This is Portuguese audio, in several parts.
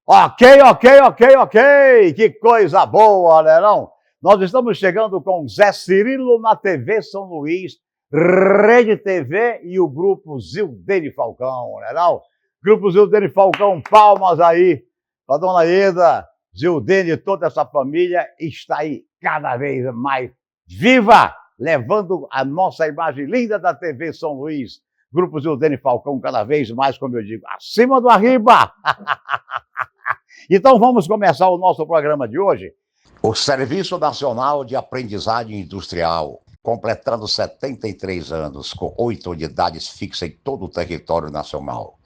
Ok, ok, ok, ok. Que coisa boa, né não? Nós estamos chegando com Zé Cirilo na TV São Luís, Rede TV e o Grupo Zildene Falcão, né não? Grupo Zildene Falcão, palmas aí para Dona Eda, Zildene e toda essa família está aí cada vez mais viva, levando a nossa imagem linda da TV São Luís. Grupo Zildene Falcão cada vez mais, como eu digo, acima do arriba. Então vamos começar o nosso programa de hoje. O Serviço Nacional de Aprendizagem Industrial, completando 73 anos, com 8 unidades fixas em todo o território nacional,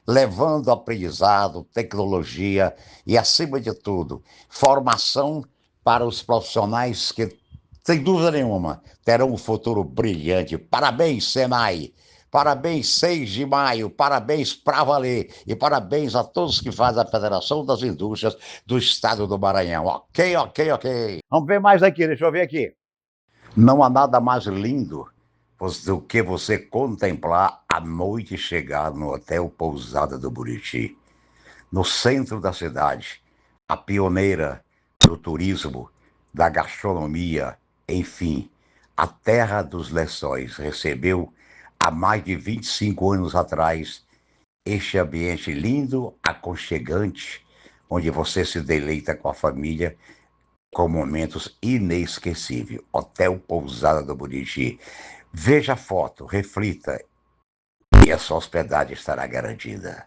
levando aprendizado, tecnologia e, acima de tudo, formação para os profissionais que, sem dúvida nenhuma, terão um futuro brilhante. Parabéns, Senai! Parabéns, 6 de maio, parabéns para valer e parabéns a todos que fazem a Federação das Indústrias do Estado do Maranhão. Ok, ok, ok. Vamos ver mais aqui, deixa eu ver aqui. Não há nada mais lindo do que você contemplar a noite chegar no Hotel Pousada do Buriti, no centro da cidade, a pioneira do turismo, da gastronomia, enfim, a terra dos lençóis recebeu há mais de 25 anos atrás, este ambiente lindo, aconchegante, onde você se deleita com a família, com momentos inesquecíveis. Hotel Pousada do Buriti. Veja a foto, reflita, e a sua hospedagem estará garantida.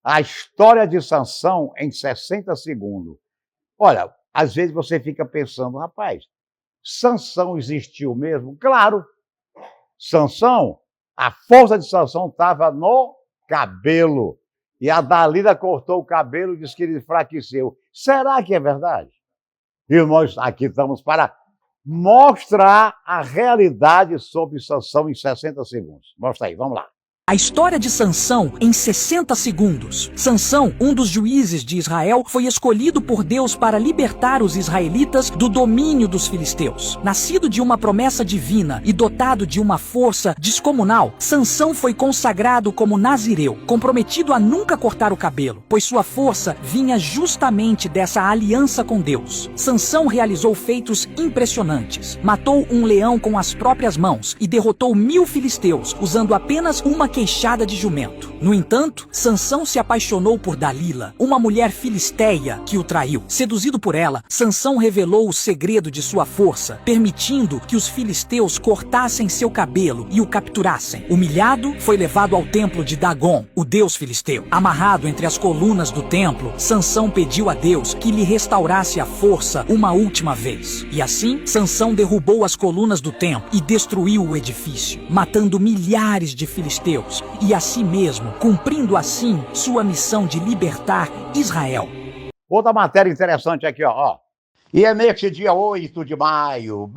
A história de Sansão em 60 segundos. Olha, às vezes você fica pensando, rapaz, Sansão existiu mesmo? Claro, Sansão, a força de Sansão estava no cabelo. E a Dalila cortou o cabelo e disse que ele enfraqueceu. Será que é verdade? E nós aqui estamos para mostrar a realidade sobre Sansão em 60 segundos. Mostra aí, vamos lá. A história de Sansão em 60 segundos. Sansão, um dos juízes de Israel, foi escolhido por Deus para libertar os israelitas do domínio dos filisteus. Nascido de uma promessa divina e dotado de uma força descomunal, Sansão foi consagrado como nazireu, comprometido a nunca cortar o cabelo, pois sua força vinha justamente dessa aliança com Deus. Sansão realizou feitos impressionantes. Matou um leão com as próprias mãos e derrotou 1000 filisteus, usando apenas uma queixada de jumento. No entanto, Sansão se apaixonou por Dalila, uma mulher filisteia que o traiu. Seduzido por ela, Sansão revelou o segredo de sua força, permitindo que os filisteus cortassem seu cabelo e o capturassem. Humilhado, foi levado ao templo de Dagon, o deus filisteu. Amarrado entre as colunas do templo, Sansão pediu a Deus que lhe restaurasse a força uma última vez. E assim, Sansão derrubou as colunas do templo e destruiu o edifício, matando milhares de filisteus e a si mesmo, cumprindo assim sua missão de libertar Israel. Outra matéria interessante aqui, ó. E é neste dia 8 de maio,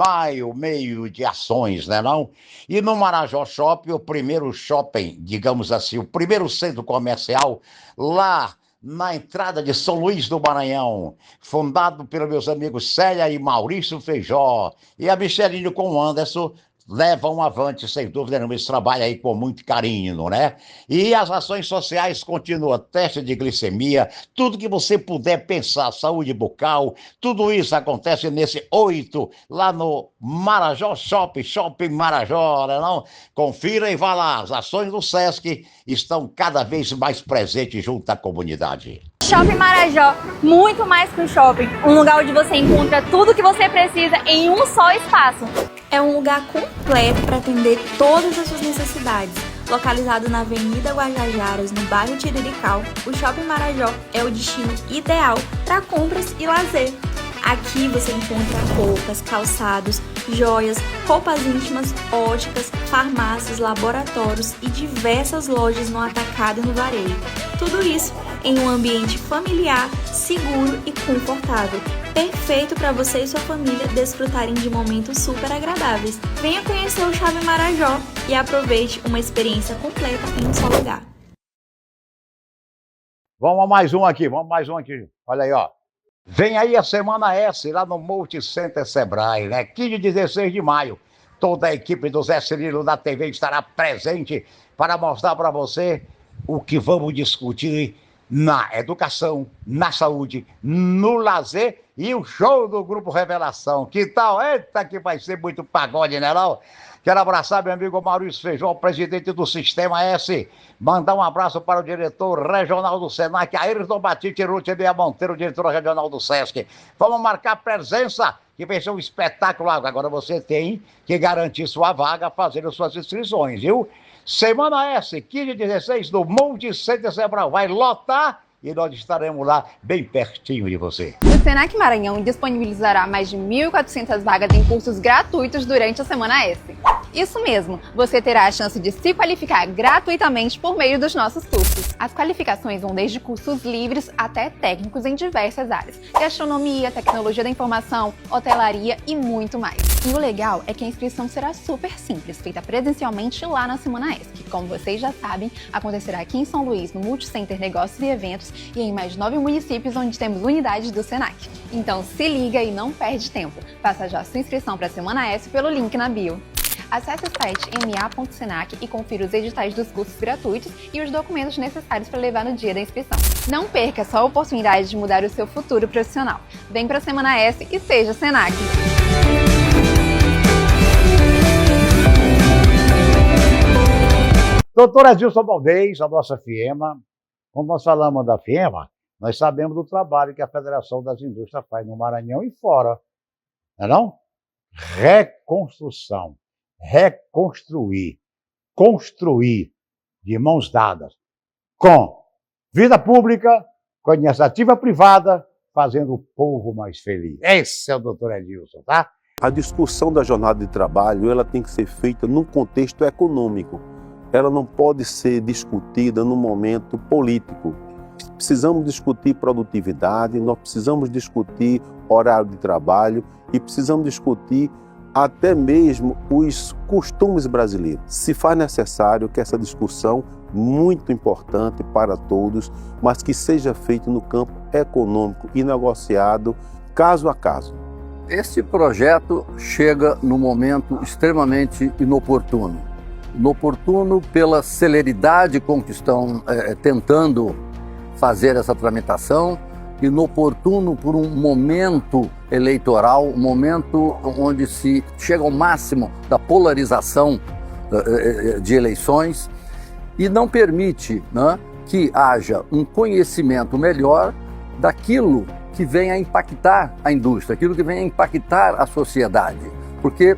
meio de ações, né não? E no Marajó Shopping, o primeiro shopping, digamos assim, o primeiro centro comercial lá na entrada de São Luís do Maranhão, fundado pelos meus amigos Célia e Maurício Feijó, e a Michelinho com o Anderson, levam avante, sem dúvida nenhuma, esse trabalho aí com muito carinho, né? E as ações sociais continuam, teste de glicemia, tudo que você puder pensar, saúde bucal, tudo isso acontece nesse 8, lá no Marajó Shopping Marajó, né não? Confira e vá lá, as ações do Sesc estão cada vez mais presentes junto à comunidade. Shopping Marajó, muito mais que um shopping, um lugar onde você encontra tudo que você precisa em um só espaço. É um lugar completo para atender todas as suas necessidades. Localizado na Avenida Guajajaras, no bairro Tirirical, o Shopping Marajó é o destino ideal para compras e lazer. Aqui você encontra roupas, calçados, joias, roupas íntimas, óticas, farmácias, laboratórios e diversas lojas no atacado e no varejo. Tudo isso em um ambiente familiar, seguro e confortável. Perfeito para você e sua família desfrutarem de momentos super agradáveis. Venha conhecer o Shopping Marajó e aproveite uma experiência completa em um só lugar. Vamos a mais um aqui. Olha aí, ó. Vem aí a Semana S, lá no Multicenter Sebrae, né? 15 e 16 de maio. Toda a equipe do Zé Cirilo da TV estará presente para mostrar para você o que vamos discutir na educação, na saúde, no lazer e o show do Grupo Revelação. Que tal? Eita, que vai ser muito pagode, né não? Quero abraçar meu amigo Maurício Feijó, presidente do Sistema S. Mandar um abraço para o diretor regional do Senac, Ayrton Batiste e Ruth Bia Monteiro, diretor regional do Sesc. Vamos marcar presença, que vai ser um espetáculo. Agora você tem que garantir sua vaga fazendo suas inscrições, viu? Semana S, 15 e 16, do Multi Center Sebral. Vai lotar e nós estaremos lá bem pertinho de você. O Senac Maranhão disponibilizará mais de 1.400 vagas em cursos gratuitos durante a Semana S. Isso mesmo, você terá a chance de se qualificar gratuitamente por meio dos nossos cursos. As qualificações vão desde cursos livres até técnicos em diversas áreas: gastronomia, tecnologia da informação, hotelaria e muito mais. E o legal é que a inscrição será super simples, feita presencialmente lá na Semana S, que, como vocês já sabem, acontecerá aqui em São Luís, no Multicenter Negócios e Eventos, e em mais 9 municípios onde temos unidades do Senac. Então se liga e não perde tempo. Faça já sua inscrição para a Semana S pelo link na bio. Acesse o site ma.senac e confira os editais dos cursos gratuitos e os documentos necessários para levar no dia da inscrição. Não perca essa oportunidade de mudar o seu futuro profissional. Vem para a Semana S e seja Senac! Doutor Edilson Valdez, a nossa FIEMA. Quando nós falamos da FIEMA, nós sabemos do trabalho que a Federação das Indústrias faz no Maranhão e fora. Não é não? Reconstrução, reconstruir, construir de mãos dadas com vida pública, com a iniciativa privada, fazendo o povo mais feliz. Esse é o doutor Edilson, tá? A discussão da jornada de trabalho, ela tem que ser feita num contexto econômico. Ela não pode ser discutida num momento político. Precisamos discutir produtividade, nós precisamos discutir horário de trabalho e precisamos discutir até mesmo os costumes brasileiros. Se faz necessário que essa discussão, muito importante para todos, mas que seja feita no campo econômico e negociado caso a caso. Esse projeto chega num momento extremamente inoportuno. Inoportuno pela celeridade com que estão tentando fazer essa tramitação, inoportuno por um momento eleitoral, um momento onde se chega ao máximo da polarização de eleições e não permite, né, que haja um conhecimento melhor daquilo que venha a impactar a indústria, aquilo que venha a impactar a sociedade. Porque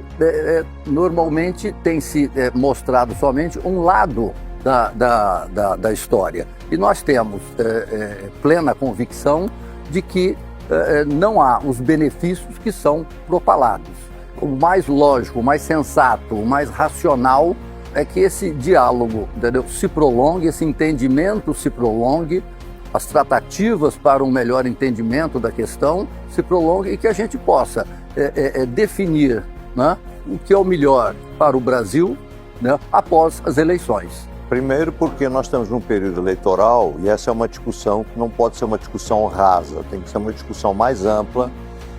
normalmente tem se mostrado somente um lado da história. E nós temos plena convicção de que não há os benefícios que são propalados. O mais lógico, o mais sensato, o mais racional é que esse diálogo, entendeu, se prolongue, esse entendimento se prolongue, as tratativas para um melhor entendimento da questão se prolonguem e que a gente possa definir, né, o que é o melhor para o Brasil, né, após as eleições. Primeiro porque nós estamos num período eleitoral e essa é uma discussão que não pode ser uma discussão rasa, tem que ser uma discussão mais ampla.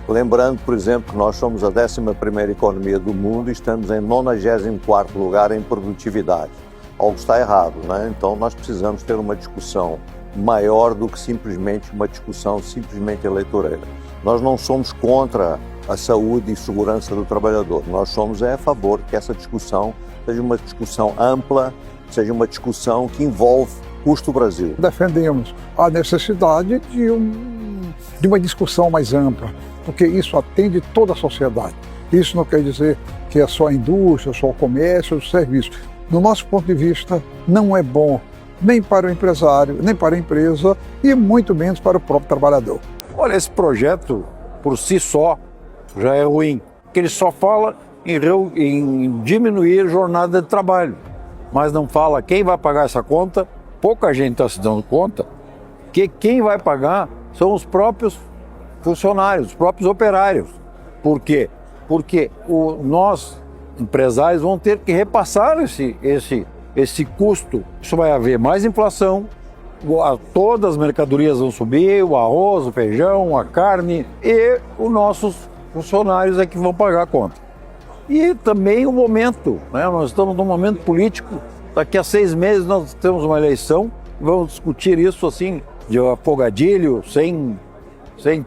Lembrando, por exemplo, que nós somos a 11ª economia do mundo e estamos em 94º lugar em produtividade. Algo está errado, né? Então nós precisamos ter uma discussão maior do que simplesmente uma discussão simplesmente eleitoreira. Nós não somos contra a saúde e segurança do trabalhador, nós somos a favor que essa discussão seja uma discussão ampla, seja uma discussão que envolve custo Brasil. Defendemos a necessidade de uma discussão mais ampla, porque isso atende toda a sociedade. Isso não quer dizer que é só a indústria, só o comércio, o serviço. Do nosso ponto de vista, não é bom nem para o empresário, nem para a empresa e muito menos para o próprio trabalhador. Olha, esse projeto, por si só, já é ruim, porque ele só fala em diminuir a jornada de trabalho, mas não fala quem vai pagar essa conta. Pouca gente está se dando conta que quem vai pagar são os próprios funcionários, os próprios operários. Por quê? Porque nós, empresários, vamos ter que repassar esse custo. Isso vai haver mais inflação, todas as mercadorias vão subir, o arroz, o feijão, a carne, e os nossos funcionários é que vão pagar a conta. E também o momento, né? Nós estamos num momento político, daqui a 6 meses nós temos uma eleição, vamos discutir isso assim de afogadilho, sem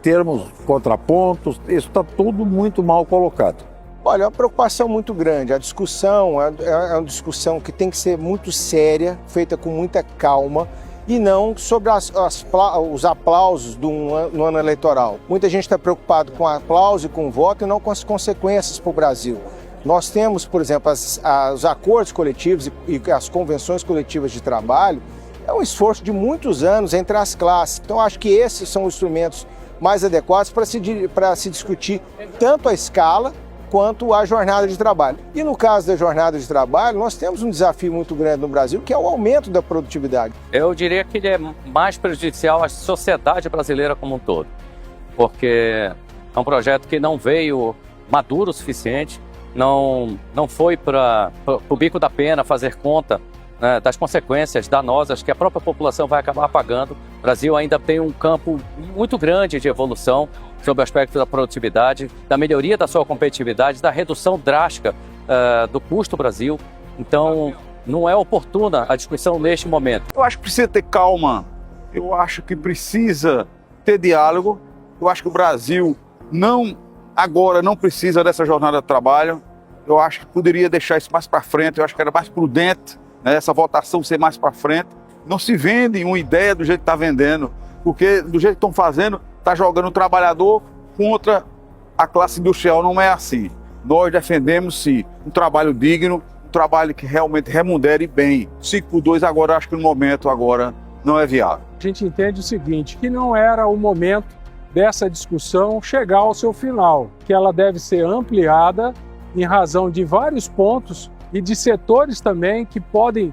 termos contrapontos. Isso está tudo muito mal colocado. Olha, é uma preocupação muito grande. A discussão é uma discussão que tem que ser muito séria, feita com muita calma, e não sobre os aplausos no ano eleitoral. Muita gente está preocupada com o aplauso e com o voto e não com as consequências para o Brasil. Nós temos, por exemplo, os acordos coletivos e as convenções coletivas de trabalho. É um esforço de muitos anos entre as classes. Então, acho que esses são os instrumentos mais adequados para se discutir tanto a escala quanto a jornada de trabalho. E no caso da jornada de trabalho, nós temos um desafio muito grande no Brasil, que é o aumento da produtividade. Eu diria que ele é mais prejudicial à sociedade brasileira como um todo, porque é um projeto que não veio maduro o suficiente, não foi para o bico da pena fazer conta, né, das consequências danosas que a própria população vai acabar pagando. O Brasil ainda tem um campo muito grande de evolução sob o aspecto da produtividade, da melhoria da sua competitividade, da redução drástica do custo do Brasil. Então, não é oportuna a discussão neste momento. Eu acho que precisa ter calma, eu acho que precisa ter diálogo, eu acho que o Brasil agora não precisa dessa jornada de trabalho, eu acho que poderia deixar isso mais para frente, eu acho que era mais prudente, né, essa votação ser mais para frente. Não se vende uma ideia do jeito que está vendendo, porque do jeito que estão fazendo, está jogando o trabalhador contra a classe industrial. Não é assim. Nós defendemos, sim, um trabalho digno, um trabalho que realmente remunere bem. 5x2 agora, acho que no momento agora não é viável. A gente entende o seguinte, que não era o momento dessa discussão chegar ao seu final, que ela deve ser ampliada em razão de vários pontos e de setores também que podem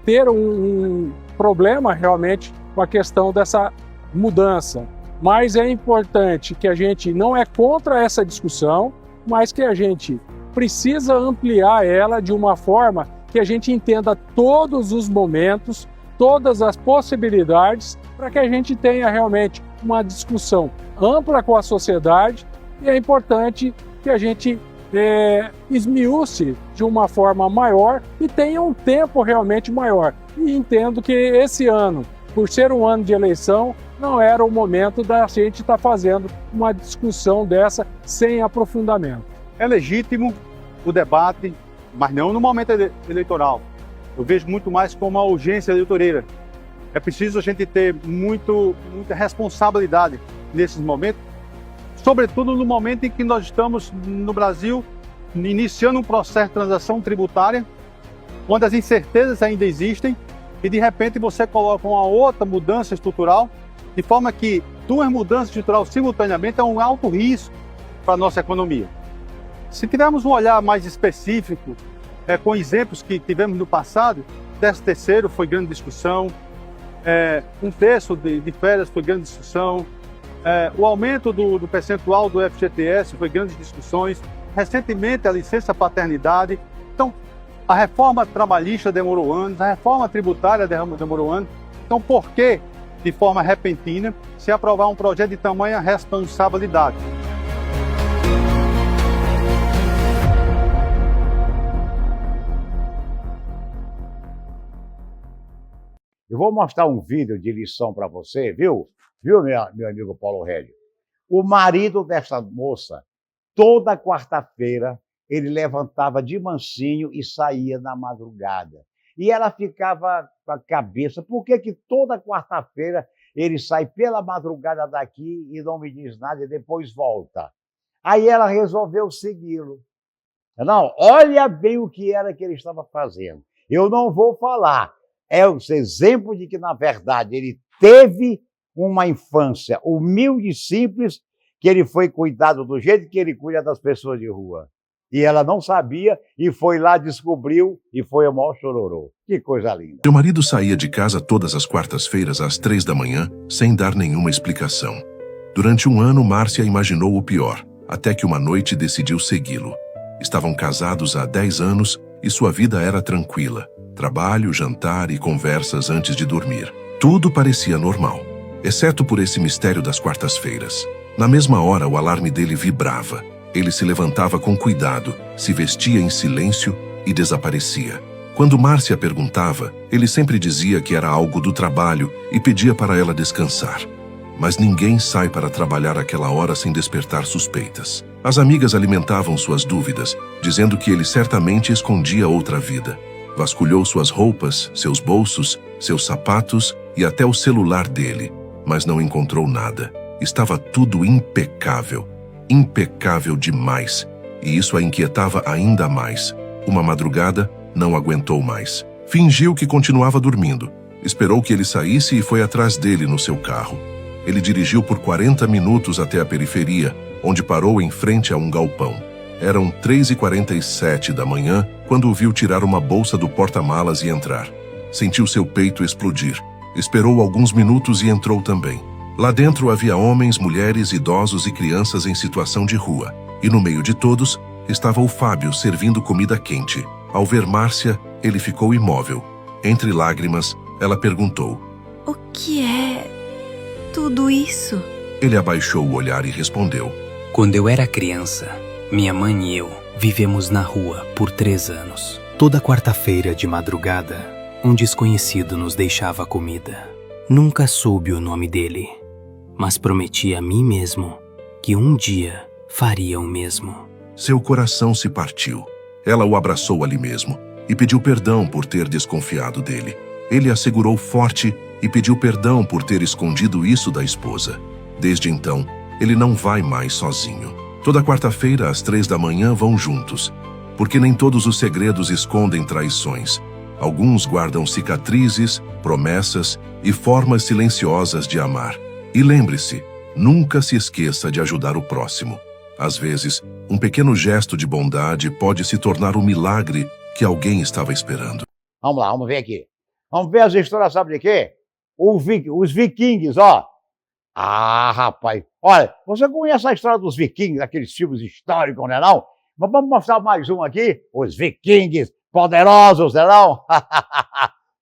ter um problema realmente com a questão dessa mudança. Mas é importante que a gente não é contra essa discussão, mas que a gente precisa ampliar ela de uma forma que a gente entenda todos os momentos, todas as possibilidades, para que a gente tenha realmente uma discussão ampla com a sociedade. E é importante que a gente esmiúce de uma forma maior e tenha um tempo realmente maior. E entendo que esse ano, por ser um ano de eleição, não era o momento da gente estar fazendo uma discussão dessa sem aprofundamento. É legítimo o debate, mas não no momento eleitoral. Eu vejo muito mais como uma urgência eleitoreira. É preciso a gente ter muita responsabilidade nesses momentos, sobretudo no momento em que nós estamos no Brasil iniciando um processo de transação tributária, onde as incertezas ainda existem e de repente você coloca uma outra mudança estrutural, de forma que duas mudanças estruturais simultaneamente é um alto risco para a nossa economia. Se tivermos um olhar mais específico, com exemplos que tivemos no passado, 13º foi grande discussão, um terço de férias foi grande discussão, o aumento do percentual do FGTS foi grandes discussões, recentemente a licença paternidade. Então, a reforma trabalhista demorou anos, a reforma tributária demorou anos. Então, por que, de forma repentina, se aprovar um projeto de tamanha responsabilidade? Eu vou mostrar um vídeo de lição para você, viu? Viu, meu amigo Paulo Régio? O marido dessa moça, toda quarta-feira, ele levantava de mansinho e saía na madrugada. E ela ficava com a cabeça, por que toda quarta-feira ele sai pela madrugada daqui e não me diz nada e depois volta? Aí ela resolveu segui-lo. Não, olha bem o que era que ele estava fazendo. Eu não vou falar. É um exemplo de que, na verdade, ele teve uma infância humilde e simples, que ele foi cuidado do jeito que ele cuida das pessoas de rua. E ela não sabia, e foi lá, descobriu, e foi o maior chororô. Que coisa linda. Seu marido saía de casa todas as quartas-feiras às 3 da manhã, sem dar nenhuma explicação. Durante um ano, Márcia imaginou o pior, até que uma noite decidiu segui-lo. Estavam casados há 10 anos e sua vida era tranquila. Trabalho, jantar e conversas antes de dormir. Tudo parecia normal, exceto por esse mistério das quartas-feiras. Na mesma hora, o alarme dele vibrava. Ele se levantava com cuidado, se vestia em silêncio e desaparecia. Quando Márcia perguntava, ele sempre dizia que era algo do trabalho e pedia para ela descansar. Mas ninguém sai para trabalhar àquela hora sem despertar suspeitas. As amigas alimentavam suas dúvidas, dizendo que ele certamente escondia outra vida. Vasculhou suas roupas, seus bolsos, seus sapatos e até o celular dele, mas não encontrou nada. Estava tudo impecável, impecável demais, e isso a inquietava ainda mais. Uma madrugada, não aguentou mais. Fingiu que continuava dormindo. Esperou que ele saísse e foi atrás dele no seu carro. Ele dirigiu por 40 minutos até a periferia, onde parou em frente a um galpão. Eram 3h47 da manhã quando o viu tirar uma bolsa do porta-malas e entrar. Sentiu seu peito explodir. Esperou alguns minutos e entrou também. Lá dentro havia homens, mulheres, idosos e crianças em situação de rua. E no meio de todos estava o Fábio servindo comida quente. Ao ver Márcia, ele ficou imóvel. Entre lágrimas, ela perguntou: "O que é tudo isso?" Ele abaixou o olhar e respondeu: "Quando eu era criança, minha mãe e eu vivemos na rua por 3 anos. Toda quarta-feira de madrugada, um desconhecido nos deixava comida. Nunca soube o nome dele, mas prometi a mim mesmo que um dia faria o mesmo." Seu coração se partiu. Ela o abraçou ali mesmo e pediu perdão por ter desconfiado dele. Ele a segurou forte e pediu perdão por ter escondido isso da esposa. Desde então, ele não vai mais sozinho. Toda quarta-feira, às 3 da manhã, vão juntos, porque nem todos os segredos escondem traições. Alguns guardam cicatrizes, promessas e formas silenciosas de amar. E lembre-se, nunca se esqueça de ajudar o próximo. Às vezes, um pequeno gesto de bondade pode se tornar o milagre que alguém estava esperando. Vamos lá, vamos ver aqui. Vamos ver as histórias, sabe de quê? Os vikings, ó. Ah, rapaz. Olha, você conhece a história dos vikings, aqueles filmes históricos, né não? Mas vamos mostrar mais um aqui. Os vikings poderosos, né não?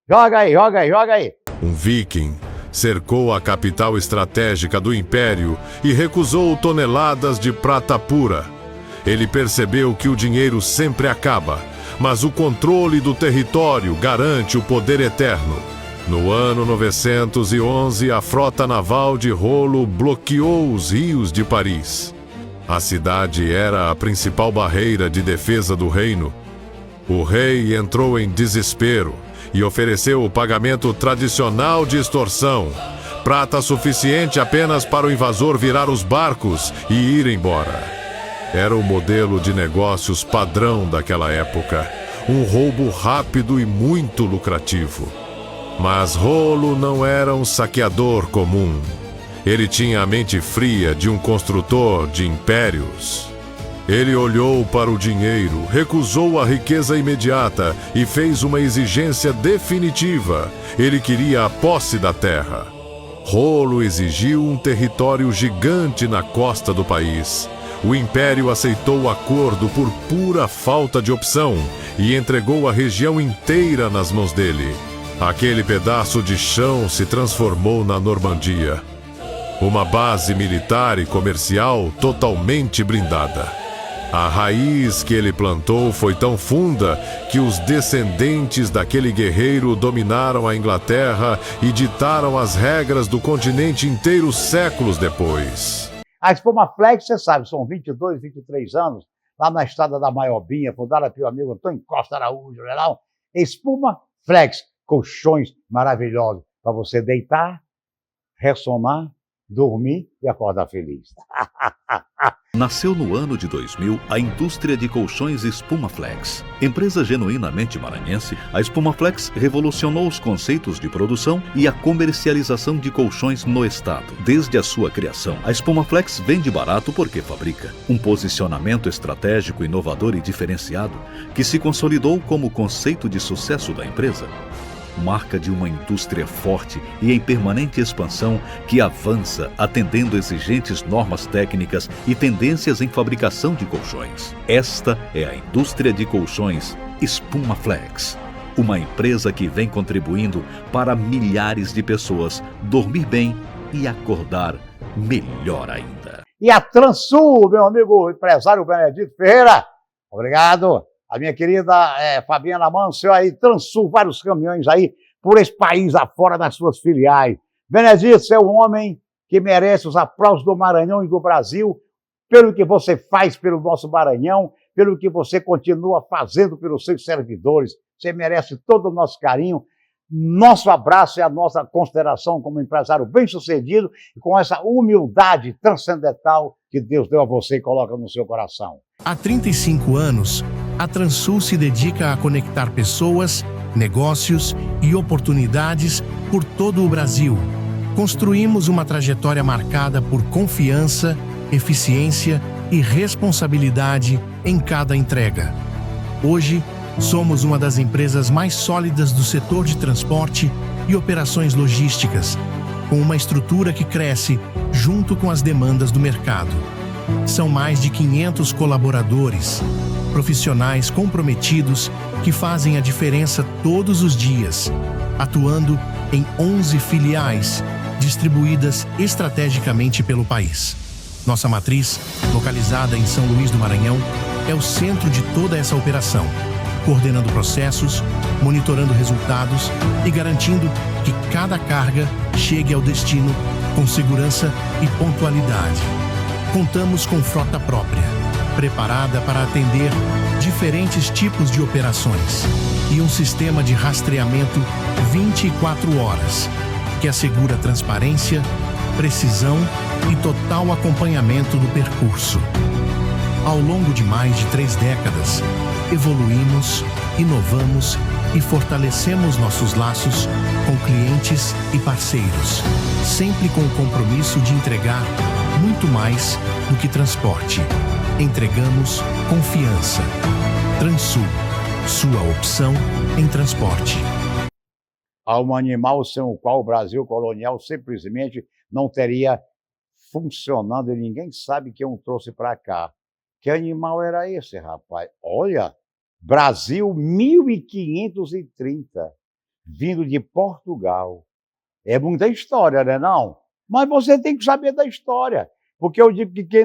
Joga aí, joga aí, joga aí. Um viking cercou a capital estratégica do Império e recusou toneladas de prata pura. Ele percebeu que o dinheiro sempre acaba, mas o controle do território garante o poder eterno. No ano 911, a frota naval de Rolo bloqueou os rios de Paris. A cidade era a principal barreira de defesa do reino. O rei entrou em desespero e ofereceu o pagamento tradicional de extorsão, prata suficiente apenas para o invasor virar os barcos e ir embora. Era o modelo de negócios padrão daquela época, um roubo rápido e muito lucrativo. Mas Rolo não era um saqueador comum. Ele tinha a mente fria de um construtor de impérios. Ele olhou para o dinheiro, recusou a riqueza imediata e fez uma exigência definitiva. Ele queria a posse da terra. Rolo exigiu um território gigante na costa do país. O Império aceitou o acordo por pura falta de opção e entregou a região inteira nas mãos dele. Aquele pedaço de chão se transformou na Normandia. Uma base militar e comercial totalmente blindada. A raiz que ele plantou foi tão funda que os descendentes daquele guerreiro dominaram a Inglaterra e ditaram as regras do continente inteiro séculos depois. A Espuma Flex, você sabe, são 22, 23 anos, lá na estrada da Maiobinha, fundada pelo amigo Antônio Costa Araújo, não? Espuma Flex, colchões maravilhosos para você deitar, ressomar, dormir e acordar feliz. Nasceu no ano de 2000 a indústria de colchões Espuma Flex. Empresa genuinamente maranhense, a Espuma Flex revolucionou os conceitos de produção e a comercialização de colchões no estado. Desde a sua criação, a Espuma Flex vende barato porque fabrica. Um posicionamento estratégico, inovador e diferenciado que se consolidou como conceito de sucesso da empresa. Marca de uma indústria forte e em permanente expansão que avança atendendo exigentes normas técnicas e tendências em fabricação de colchões. Esta é a indústria de colchões Espuma Flex, uma empresa que vem contribuindo para milhares de pessoas dormir bem e acordar melhor ainda. E a Transul, meu amigo empresário Benedito Ferreira, obrigado. A minha querida Fabiana Manso, aí, Transul, vários caminhões aí, por esse país afora, nas suas filiais. Benedito, você é um homem que merece os aplausos do Maranhão e do Brasil, pelo que você faz pelo nosso Maranhão, pelo que você continua fazendo pelos seus servidores. Você merece todo o nosso carinho. Nosso abraço e a nossa consideração como empresário bem-sucedido e com essa humildade transcendental que Deus deu a você e coloca no seu coração. Há 35 anos, a Transul se dedica a conectar pessoas, negócios e oportunidades por todo o Brasil. Construímos uma trajetória marcada por confiança, eficiência e responsabilidade em cada entrega. Hoje, somos uma das empresas mais sólidas do setor de transporte e operações logísticas, com uma estrutura que cresce junto com as demandas do mercado. São mais de 500 colaboradores, profissionais comprometidos que fazem a diferença todos os dias, atuando em 11 filiais, distribuídas estrategicamente pelo país. Nossa matriz, localizada em São Luís do Maranhão, é o centro de toda essa operação, coordenando processos, monitorando resultados e garantindo que cada carga chegue ao destino com segurança e pontualidade. Contamos com frota própria, preparada para atender diferentes tipos de operações e um sistema de rastreamento 24 horas, que assegura transparência, precisão e total acompanhamento do percurso. Ao longo de mais de 3 décadas, evoluímos, inovamos e fortalecemos nossos laços com clientes e parceiros, sempre com o compromisso de entregar muito mais do que transporte. Entregamos confiança. Transul, sua opção em transporte. Há um animal sem o qual o Brasil colonial simplesmente não teria funcionando e ninguém sabe quem o trouxe para cá. Que animal era esse, rapaz? Olha, Brasil 1530, vindo de Portugal. É muita história, né, não? Mas você tem que saber da história, porque eu digo que quem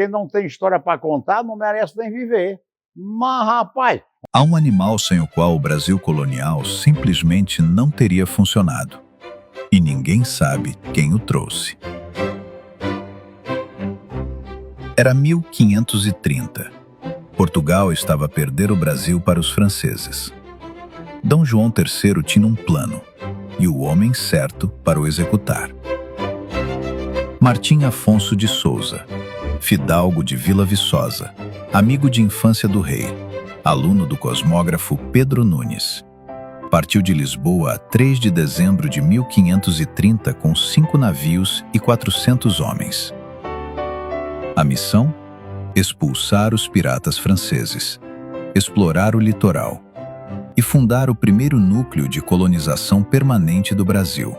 não tem história para contar não merece nem viver. Mas, rapaz... Há um animal sem o qual o Brasil colonial simplesmente não teria funcionado. E ninguém sabe quem o trouxe. Era 1530. Portugal estava a perder o Brasil para os franceses. D. João III tinha um plano, e o homem certo para o executar. Martim Afonso de Souza, fidalgo de Vila Viçosa, amigo de infância do rei, aluno do cosmógrafo Pedro Nunes. Partiu de Lisboa a 3 de dezembro de 1530 com 5 navios e 400 homens. A missão? Expulsar os piratas franceses, explorar o litoral e fundar o primeiro núcleo de colonização permanente do Brasil.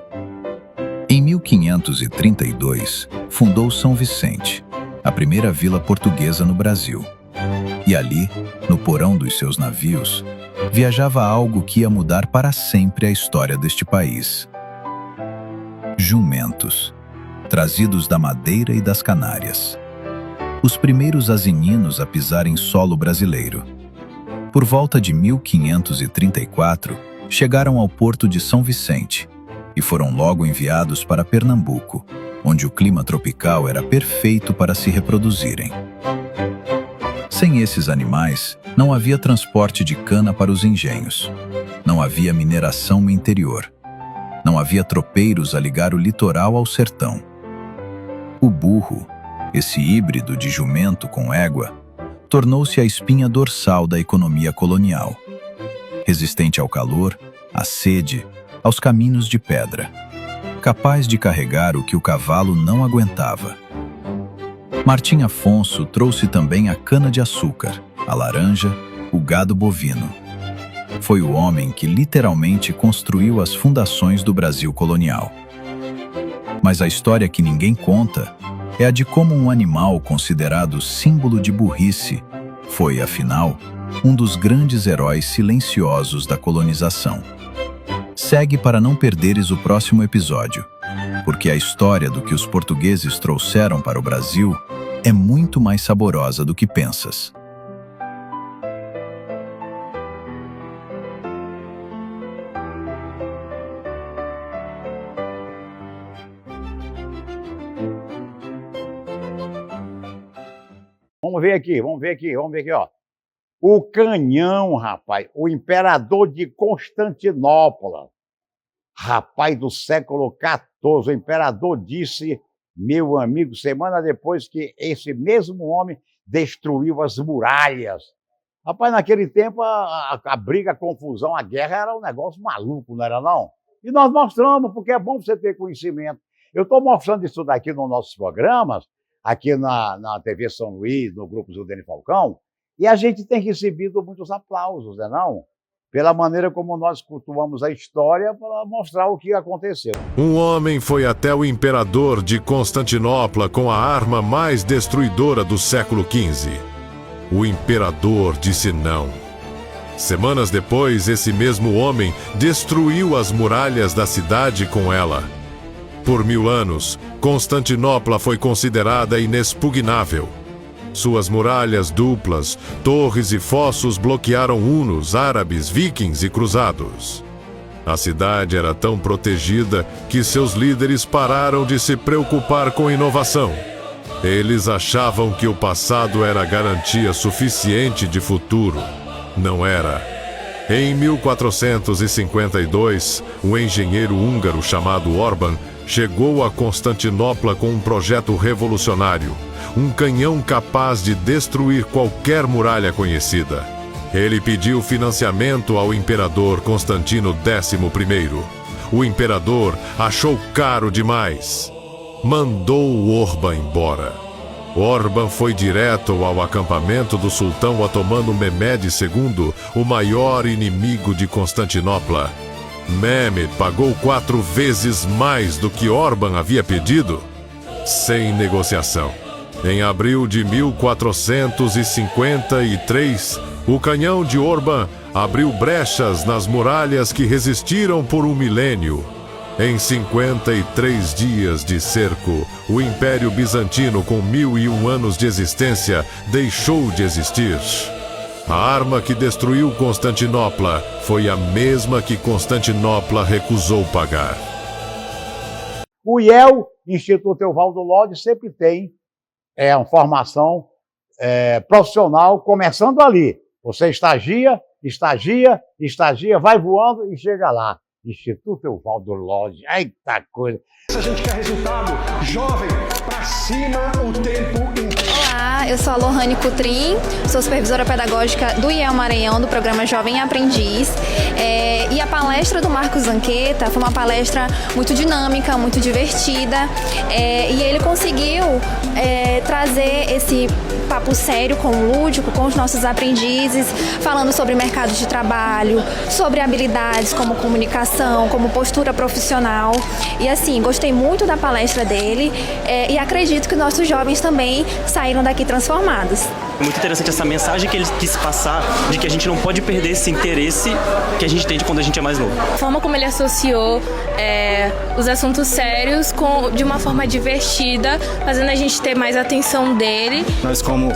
Em 1532, fundou São Vicente, a primeira vila portuguesa no Brasil. E ali, no porão dos seus navios, viajava algo que ia mudar para sempre a história deste país. Jumentos, trazidos da Madeira e das Canárias. Os primeiros asininos a pisar em solo brasileiro. Por volta de 1534, chegaram ao porto de São Vicente e foram logo enviados para Pernambuco, onde o clima tropical era perfeito para se reproduzirem. Sem esses animais, não havia transporte de cana para os engenhos, não havia mineração no interior, não havia tropeiros a ligar o litoral ao sertão. O burro, esse híbrido de jumento com égua, tornou-se a espinha dorsal da economia colonial, resistente ao calor, à sede, aos caminhos de pedra, capaz de carregar o que o cavalo não aguentava. Martim Afonso trouxe também a cana-de-açúcar, a laranja, o gado bovino. Foi o homem que literalmente construiu as fundações do Brasil colonial. Mas a história que ninguém conta é a de como um animal considerado símbolo de burrice foi, afinal, um dos grandes heróis silenciosos da colonização. Segue para não perderes o próximo episódio, porque a história do que os portugueses trouxeram para o Brasil é muito mais saborosa do que pensas. Vamos ver aqui, ó. O canhão, rapaz, o imperador de Constantinopla, rapaz do século XIV, o imperador disse, meu amigo, semana depois que esse mesmo homem destruiu as muralhas. Rapaz, naquele tempo a briga, a confusão, a guerra era um negócio maluco, não era não? E nós mostramos, porque é bom você ter conhecimento. Eu estou mostrando isso daqui nos nossos programas, aqui na TV São Luís, no Grupo Zildene Falcão, e a gente tem recebido muitos aplausos, não é não? Pela maneira como nós cultuamos a história para mostrar o que aconteceu. Um homem foi até o imperador de Constantinopla com a arma mais destruidora do século XV. O imperador disse não. Semanas depois, esse mesmo homem destruiu as muralhas da cidade com ela. Por 1000 anos, Constantinopla foi considerada inexpugnável. Suas muralhas duplas, torres e fossos bloquearam hunos, árabes, vikings e cruzados. A cidade era tão protegida que seus líderes pararam de se preocupar com inovação. Eles achavam que o passado era garantia suficiente de futuro. Não era. Em 1452, um engenheiro húngaro chamado Orban chegou a Constantinopla com um projeto revolucionário, um canhão capaz de destruir qualquer muralha conhecida. Ele pediu financiamento ao imperador Constantino XI. O imperador achou caro demais. Mandou Orban embora. Orban foi direto ao acampamento do sultão otomano Mehmed II, o maior inimigo de Constantinopla. Mehmed pagou 4 vezes mais do que Orban havia pedido, sem negociação. Em abril de 1453, o canhão de Orban abriu brechas nas muralhas que resistiram por 1 milênio. Em 53 dias de cerco, o Império Bizantino, com 1001 anos de existência, deixou de existir. A arma que destruiu Constantinopla foi a mesma que Constantinopla recusou pagar. O IEL, Instituto Evaldo Lodge, sempre tem uma formação profissional começando ali. Você estagia, vai voando e chega lá. Instituto Evaldo Lodge, eita coisa. Se a gente quer resultado, jovem, pra cima o tempo inteiro. Olá, eu sou a Lohane Coutrin, sou supervisora pedagógica do IEL Maranhão, do programa Jovem Aprendiz. E a palestra do Marcos Zanqueta foi uma palestra muito dinâmica, muito divertida. E ele conseguiu trazer esse papo sério com o lúdico, com os nossos aprendizes, falando sobre mercado de trabalho, sobre habilidades como comunicação, como postura profissional. E assim, gostei muito da palestra dele e acredito que nossos jovens também saíram daqui transformados. É muito interessante essa mensagem que ele quis passar, de que a gente não pode perder esse interesse que a gente tem de quando a gente é mais novo. A forma como ele associou os assuntos sérios de uma forma divertida, fazendo a gente ter mais atenção dele. Nós, como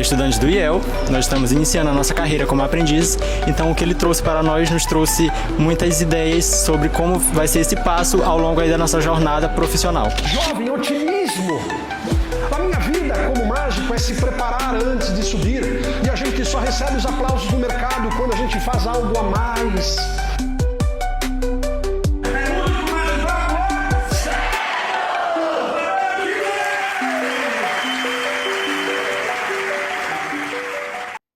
estudantes do IEL, nós estamos iniciando a nossa carreira como aprendiz, então o que ele trouxe para nós nos trouxe muitas ideias sobre como vai ser esse passo ao longo aí da nossa jornada profissional. Jovem, otimismo! A minha vida como mágico é se preparar antes de subir, e a gente só recebe os aplausos do mercado quando a gente faz algo a mais.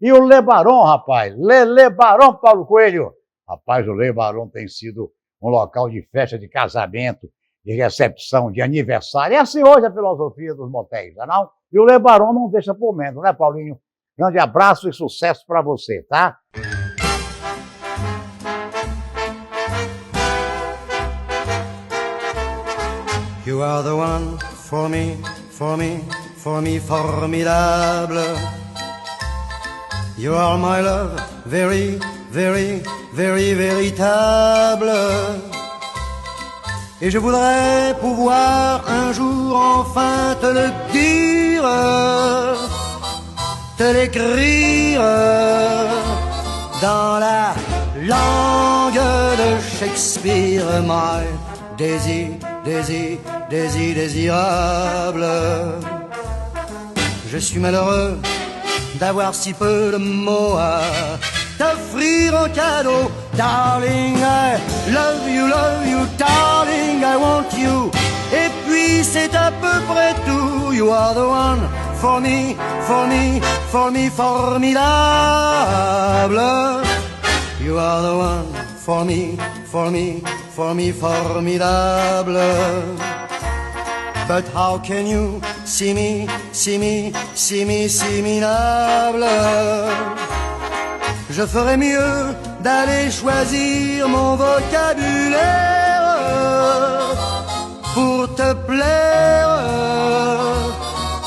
E o Lebaron, rapaz, Lebaron Paulo Coelho. Rapaz, o Lebaron tem sido um local de festa de casamento, de recepção, de aniversário. É assim hoje a filosofia dos motéis, não é não? E o Lebaron não deixa por menos, né, Paulinho? Grande abraço e sucesso para você, tá? You are the one for me, for me, for me, formidable. You are my love, very, very, very, véritable. Et je voudrais pouvoir un jour enfin te le dire, te l'écrire dans la langue de Shakespeare. My Daisy, Daisy, Daisy, désirable. Je suis malheureux d'avoir si peu de mots à t'offrir en cadeau. Darling, I love you, darling, I want you. Et puis c'est à peu près tout. You are the one for me, for me, for me, formidable. You are the one for me, for me, for me, formidable. But how can you see me, see me, see me, see me minable? Je ferais mieux d'aller choisir mon vocabulaire pour te plaire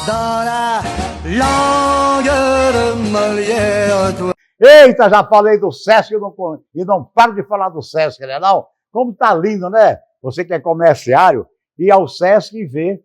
dans la langue de Molière. Eita, já falei do Sesc e não paro de falar do Sesc, né não? Como tá lindo, né? Você que é comerciário, ir ao Sesc e ver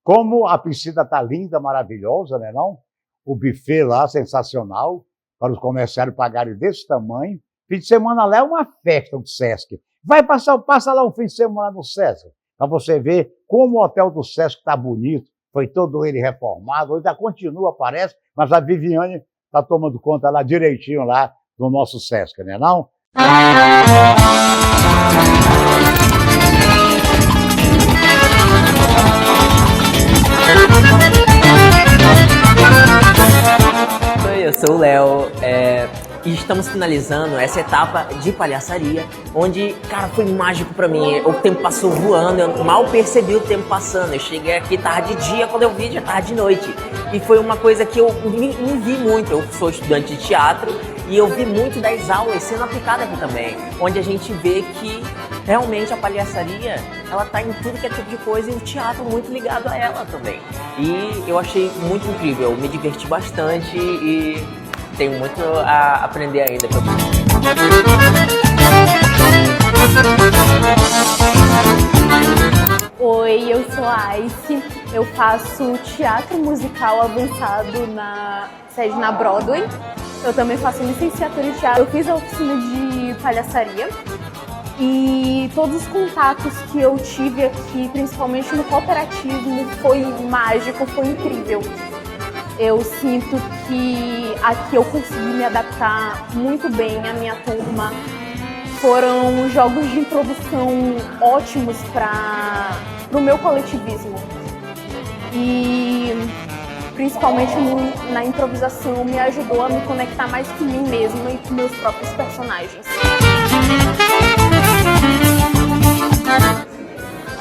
como a piscina tá linda, maravilhosa, né não? O buffet lá, sensacional, para os comerciários pagarem desse tamanho. Fim de semana lá é uma festa do Sesc. Passa lá um fim de semana no Sesc, para você ver como o hotel do Sesc está bonito, foi todo ele reformado, ainda continua, parece, mas a Viviane está tomando conta lá direitinho lá do nosso Sesc, né não? Oi, eu sou o Léo e estamos finalizando essa etapa de palhaçaria, onde, cara, foi mágico pra mim. O tempo passou voando, eu mal percebi o tempo passando. Eu cheguei aqui, tava de dia, quando eu vi já tava de noite. E foi uma coisa que eu me vi muito. Eu sou estudante de teatro e eu vi muito das aulas sendo aplicadas aqui também, onde a gente vê que realmente a palhaçaria, ela tá em tudo que é tipo de coisa e o teatro muito ligado a ela também. E eu achei muito incrível, eu me diverti bastante e tenho muito a aprender ainda. Oi, eu sou a Ice, eu faço teatro musical avançado na sede na Broadway. Eu também faço licenciatura em teatro. Eu fiz a oficina de palhaçaria e todos os contatos que eu tive aqui, principalmente no cooperativismo, foi mágico, foi incrível. Eu sinto que aqui eu consegui me adaptar muito bem à minha turma. Foram jogos de introdução ótimos para o meu coletivismo. E principalmente na improvisação me ajudou a me conectar mais com mim mesma e com meus próprios personagens.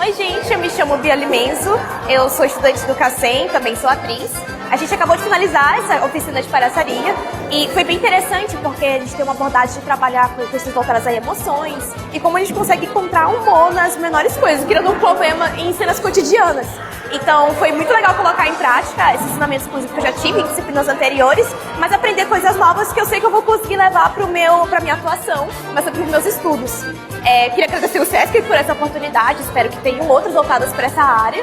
Oi gente, eu me chamo Bia Limenzo, eu sou estudante do CACEM, também sou atriz. A gente acabou de finalizar essa oficina de palhaçaria e foi bem interessante porque a gente tem uma abordagem de trabalhar com questões voltadas a emoções e como a gente consegue encontrar humor nas menores coisas, criando um problema em cenas cotidianas. Então foi muito legal colocar em prática esses ensinamentos que eu já tive em disciplinas anteriores, mas aprender coisas novas que eu sei que eu vou conseguir levar para minha atuação, mas também para os meus estudos. Queria agradecer o Sesc por essa oportunidade, espero que tenham outras voltadas para essa área.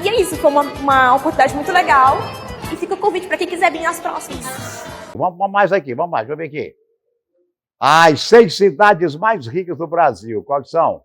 E é isso, foi uma oportunidade muito legal. E fica o convite para quem quiser vir nas próximas. Vamos mais aqui, vamos mais, deixa eu ver aqui. As 6 cidades mais ricas do Brasil, quais são?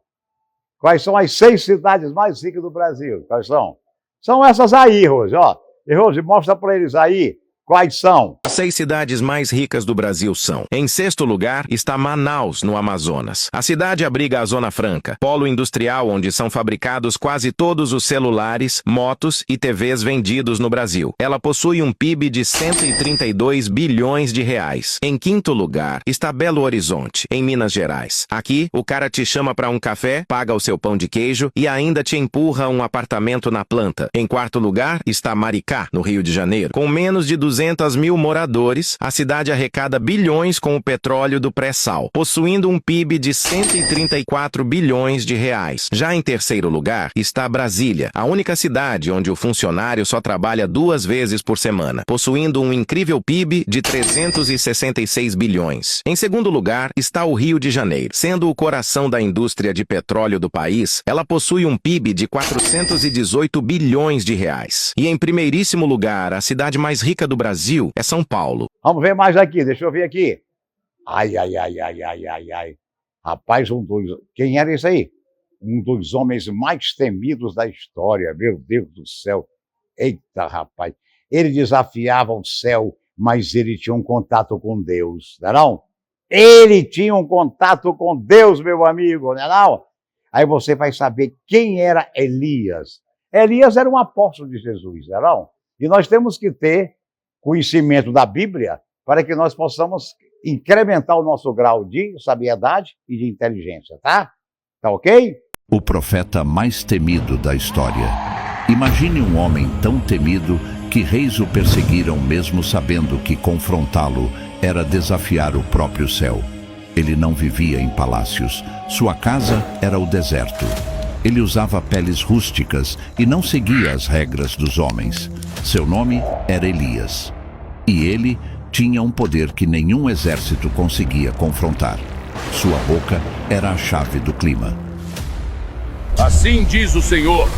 Quais são as 6 cidades mais ricas do Brasil? Quais são? São essas aí, Rose, ó. E Rose, mostra para eles aí. Quais são? As 6 cidades mais ricas do Brasil são: em 6º lugar está Manaus, no Amazonas. A cidade abriga a Zona Franca, polo industrial onde são fabricados quase todos os celulares, motos e TVs vendidos no Brasil. Ela possui um PIB de 132 bilhões de reais. Em 5º lugar está Belo Horizonte, em Minas Gerais. Aqui, o cara te chama para um café, paga o seu pão de queijo e ainda te empurra um apartamento na planta. Em 4º lugar está Maricá, no Rio de Janeiro. Com menos de 200 mil moradores, a cidade arrecada bilhões com o petróleo do pré-sal, possuindo um PIB de 134 bilhões de reais. Já em 3º lugar está Brasília, a única cidade onde o funcionário só trabalha 2 vezes por semana, possuindo um incrível PIB de 366 bilhões. Em 2º lugar está o Rio de Janeiro. Sendo o coração da indústria de petróleo do país, ela possui um PIB de 418 bilhões de reais. E em 1º lugar, a cidade mais rica do Brasil é São Paulo. Vamos ver mais aqui, deixa eu ver aqui. Ai. Rapaz, quem era isso aí? Um dos homens mais temidos da história, meu Deus do céu. Eita, rapaz. Ele desafiava o céu mas ele tinha um contato com Deus, não é não? Ele tinha um contato com Deus, meu amigo, não é não? Aí você vai saber quem era Elias. Elias era um apóstolo de Jesus, não é não? E nós temos que ter conhecimento da Bíblia para que nós possamos incrementar o nosso grau de sabiedade e de inteligência, tá? Tá ok? O profeta mais temido da história. Imagine um homem tão temido que reis o perseguiram mesmo sabendo que confrontá-lo era desafiar o próprio céu. Ele não vivia em palácios. Sua casa era o deserto. Ele usava peles rústicas e não seguia as regras dos homens. Seu nome era Elias. E ele tinha um poder que nenhum exército conseguia confrontar. Sua boca era a chave do clima. Assim diz o Senhor: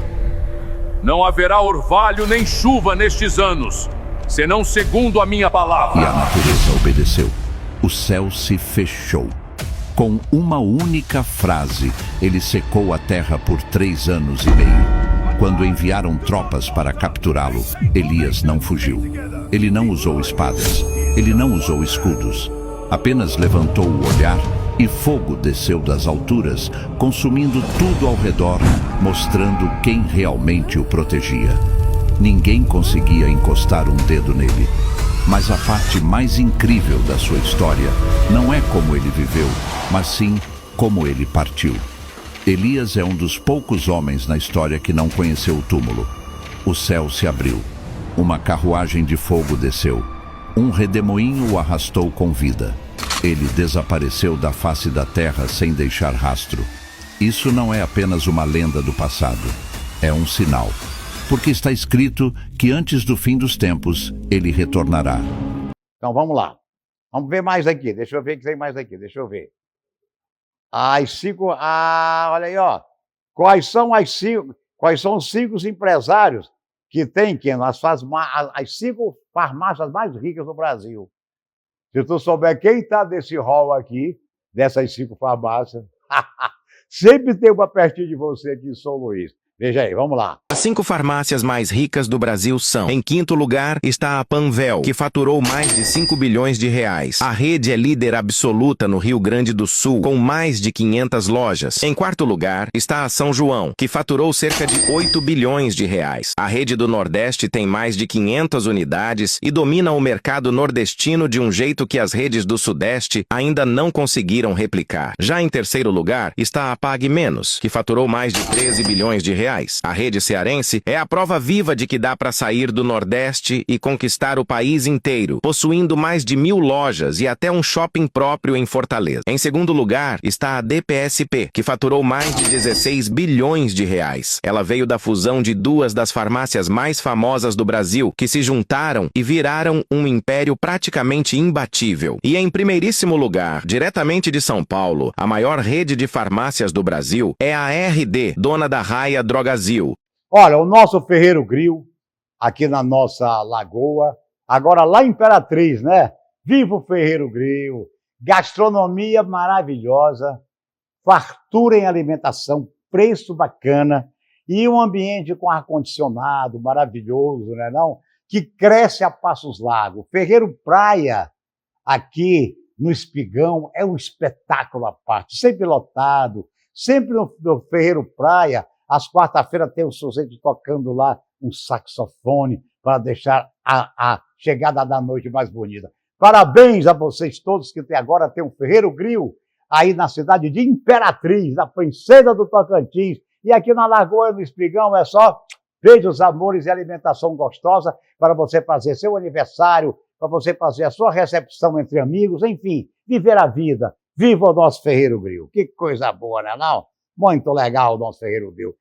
não haverá orvalho nem chuva nestes anos, senão segundo a minha palavra. E a natureza obedeceu. O céu se fechou. Com uma única frase, ele secou a terra por 3 anos e meio. Quando enviaram tropas para capturá-lo, Elias não fugiu. Ele não usou espadas. Ele não usou escudos. Apenas levantou o olhar e fogo desceu das alturas, consumindo tudo ao redor, mostrando quem realmente o protegia. Ninguém conseguia encostar um dedo nele. Mas a parte mais incrível da sua história não é como ele viveu, mas sim como ele partiu. Elias é um dos poucos homens na história que não conheceu o túmulo. O céu se abriu. Uma carruagem de fogo desceu. Um redemoinho o arrastou com vida. Ele desapareceu da face da terra sem deixar rastro. Isso não é apenas uma lenda do passado. É um sinal. Porque está escrito que antes do fim dos tempos, ele retornará. Então vamos lá. Vamos ver mais aqui. Deixa eu ver o que tem mais aqui. Deixa eu ver. As 5... olha aí, ó. Quais são os 5 empresários que tem, Keno, as 5 farmácias mais ricas do Brasil? Se tu souber quem está desse hall aqui, dessas 5 farmácias, sempre tem uma pertinho de você aqui em São Luís. Veja aí, vamos lá. As 5 farmácias mais ricas do Brasil são: em quinto lugar está a Panvel, que faturou mais de 5 bilhões de reais. A rede é líder absoluta no Rio Grande do Sul, com mais de 500 lojas. Em quarto lugar está a São João, que faturou cerca de 8 bilhões de reais. A rede do Nordeste tem mais de 500 unidades e domina o mercado nordestino de um jeito que as redes do Sudeste ainda não conseguiram replicar. Já em terceiro lugar está a Pague Menos, que faturou mais de 13 bilhões de reais. A rede cearense é a prova viva de que dá para sair do Nordeste e conquistar o país inteiro, possuindo mais de 1.000 lojas e até um shopping próprio em Fortaleza. Em segundo lugar está a DPSP, que faturou mais de 16 bilhões de reais. Ela veio da fusão de 2 das farmácias mais famosas do Brasil, que se juntaram e viraram um império praticamente imbatível. E em primeiríssimo lugar, diretamente de São Paulo, a maior rede de farmácias do Brasil é a RD, dona da Raia Drogazil. Olha, o nosso Ferreiro Grill, aqui na nossa lagoa, agora lá em Imperatriz, né? Viva o Ferreiro Grill, gastronomia maravilhosa, fartura em alimentação, preço bacana e um ambiente com ar-condicionado maravilhoso, né não? Que cresce a passos largos. Ferreiro Praia, aqui no Espigão, é um espetáculo à parte, sempre lotado, sempre no Ferreiro Praia. Às quarta-feiras tem um sujeito tocando lá um saxofone para deixar a chegada da noite mais bonita. Parabéns a vocês todos que agora tem um Ferreiro Grill aí na cidade de Imperatriz, na princesa do Tocantins. E aqui na Lagoa do Espigão é só beijos, amores e alimentação gostosa para você fazer seu aniversário, para você fazer a sua recepção entre amigos, enfim, viver a vida. Viva o nosso Ferreiro Grill. Que coisa boa, né não? Muito legal o nosso Ferreiro Grill.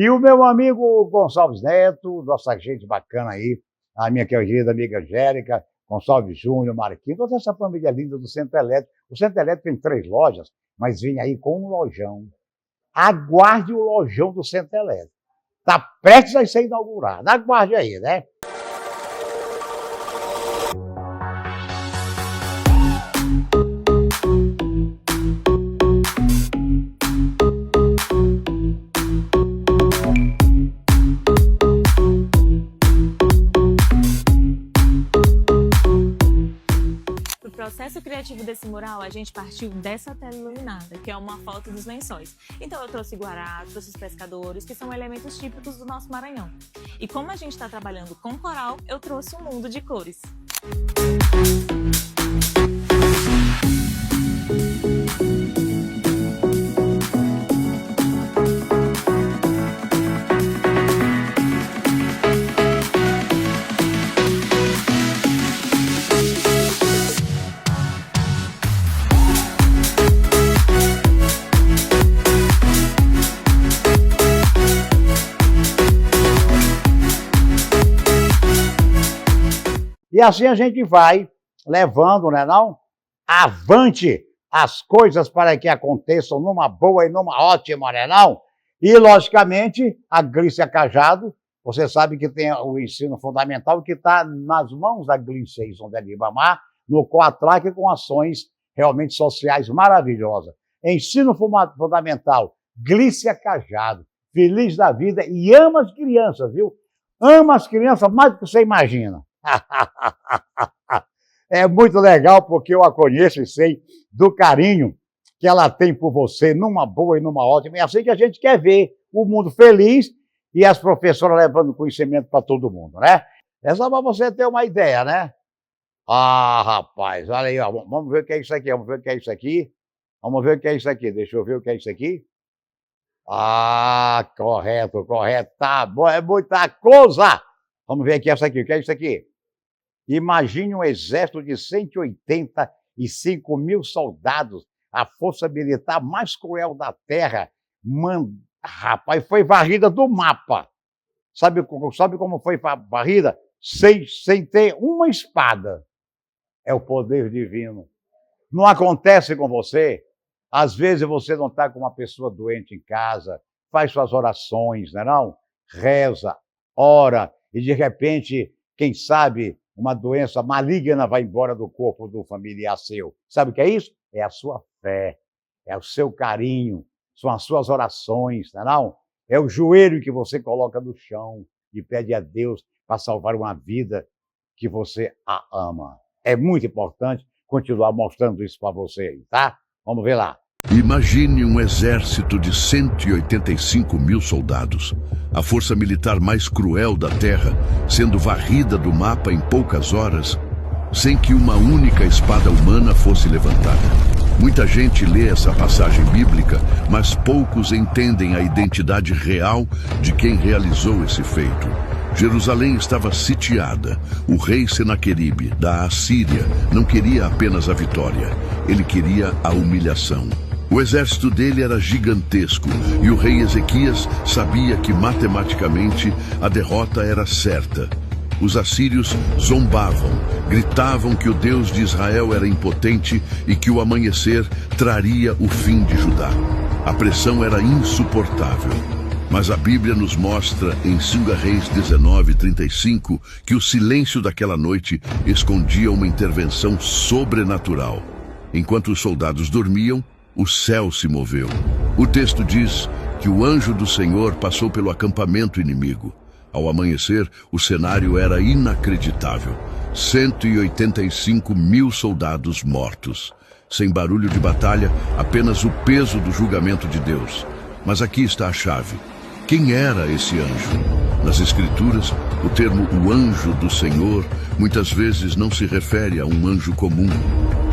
E o meu amigo Gonçalves Neto, nossa gente bacana aí, a minha querida amiga Angélica, Gonçalves Júnior, Marquinhos, toda essa família linda do Centro Elétrico. O Centro Elétrico tem 3 lojas, mas vem aí com um lojão. Aguarde o lojão do Centro Elétrico. Está prestes a ser inaugurado. Aguarde aí, né? O processo criativo desse mural, a gente partiu dessa tela iluminada, que é uma foto dos lençóis. Então eu trouxe guará, trouxe os pescadores, que são elementos típicos do nosso Maranhão. E como a gente está trabalhando com coral, eu trouxe um mundo de cores. E assim a gente vai levando, né não? Avante as coisas para que aconteçam numa boa e numa ótima, né não? E, logicamente, a Glícia Cajado, você sabe que tem o ensino fundamental que está nas mãos da Glícia Isonde Ribamar, no Coatrac, com ações realmente sociais maravilhosas. Ensino fundamental, Glícia Cajado, feliz da vida e ama as crianças, viu? Ama as crianças mais do que você imagina. É muito legal porque eu a conheço e sei do carinho que ela tem por você, numa boa e numa ótima. É assim que a gente quer ver o mundo feliz e as professoras levando conhecimento para todo mundo, né? É só para você ter uma ideia, né? Ah, rapaz, olha aí, ó. Vamos ver o que é isso aqui, vamos ver o que é isso aqui. Vamos ver o que é isso aqui, deixa eu ver o que é isso aqui. Ah, correto, tá bom, é muita coisa. Vamos ver aqui essa aqui, o que é isso aqui? Imagine um exército de 185 mil soldados, a força militar mais cruel da Terra. Rapaz, foi varrida do mapa. Sabe como foi varrida? Sem ter uma espada. É o poder divino. Não acontece com você? Às vezes você não está com uma pessoa doente em casa, faz suas orações, não é não? Reza, ora, e de repente, quem sabe, uma doença maligna vai embora do corpo do familiar seu. Sabe o que é isso? É a sua fé, é o seu carinho, são as suas orações, não é não? É o joelho que você coloca no chão e pede a Deus para salvar uma vida que você a ama. É muito importante continuar mostrando isso para você, tá? Vamos ver lá. Imagine um exército de 185 mil soldados, a força militar mais cruel da Terra, sendo varrida do mapa em poucas horas, sem que uma única espada humana fosse levantada. Muita gente lê essa passagem bíblica, mas poucos entendem a identidade real de quem realizou esse feito. Jerusalém estava sitiada. O rei Senaqueribe, da Assíria, não queria apenas a vitória, ele queria a humilhação. O exército dele era gigantesco e o rei Ezequias sabia que matematicamente a derrota era certa. Os assírios zombavam, gritavam que o Deus de Israel era impotente e que o amanhecer traria o fim de Judá. A pressão era insuportável. Mas a Bíblia nos mostra em 2 Reis 19:35 que o silêncio daquela noite escondia uma intervenção sobrenatural. Enquanto os soldados dormiam, o céu se moveu. O texto diz que o anjo do Senhor passou pelo acampamento inimigo. Ao amanhecer, o cenário era inacreditável. 185 mil soldados mortos. Sem barulho de batalha, apenas o peso do julgamento de Deus. Mas aqui está a chave. Quem era esse anjo? Nas Escrituras, o termo "o anjo do Senhor" muitas vezes não se refere a um anjo comum,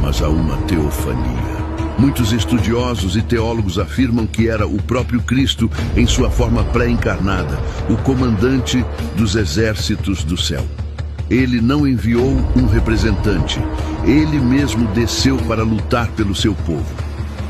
mas a uma teofania. Muitos estudiosos e teólogos afirmam que era o próprio Cristo em sua forma pré-encarnada, o comandante dos exércitos do céu. Ele não enviou um representante, ele mesmo desceu para lutar pelo seu povo.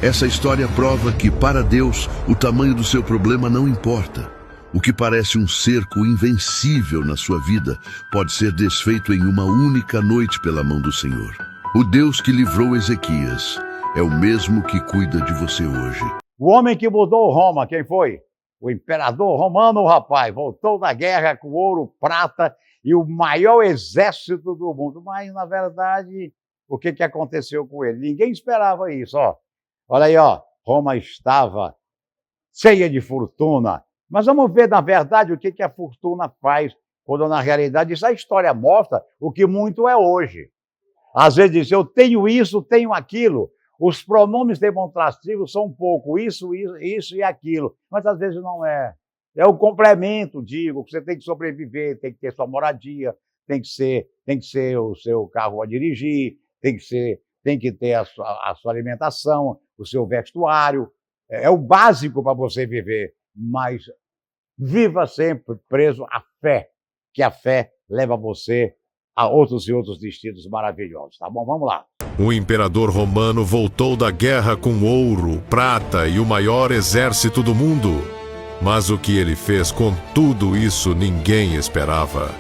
Essa história prova que, para Deus, o tamanho do seu problema não importa. O que parece um cerco invencível na sua vida pode ser desfeito em uma única noite pela mão do Senhor. O Deus que livrou Ezequias é o mesmo que cuida de você hoje. O homem que mudou Roma, quem foi? O imperador romano, rapaz, voltou da guerra com ouro, prata e o maior exército do mundo. Mas, na verdade, o que aconteceu com ele? Ninguém esperava isso, ó. Olha aí, ó. Roma estava cheia de fortuna. Mas vamos ver, na verdade, o que a fortuna faz, quando, na realidade, isso a história mostra o que muito é hoje. Às vezes diz, eu tenho isso, tenho aquilo. Os pronomes demonstrativos são um pouco isso e aquilo. Mas, às vezes, não é. É o complemento, digo, que você tem que sobreviver, tem que ter sua moradia, tem que ser o seu carro a dirigir, tem que ter a sua alimentação, o seu vestuário. É o básico para você viver, mas viva sempre preso à fé, que a fé leva você a outros e outros destinos maravilhosos, tá bom? Vamos lá. O imperador romano voltou da guerra com ouro, prata e o maior exército do mundo. Mas o que ele fez com tudo isso ninguém esperava.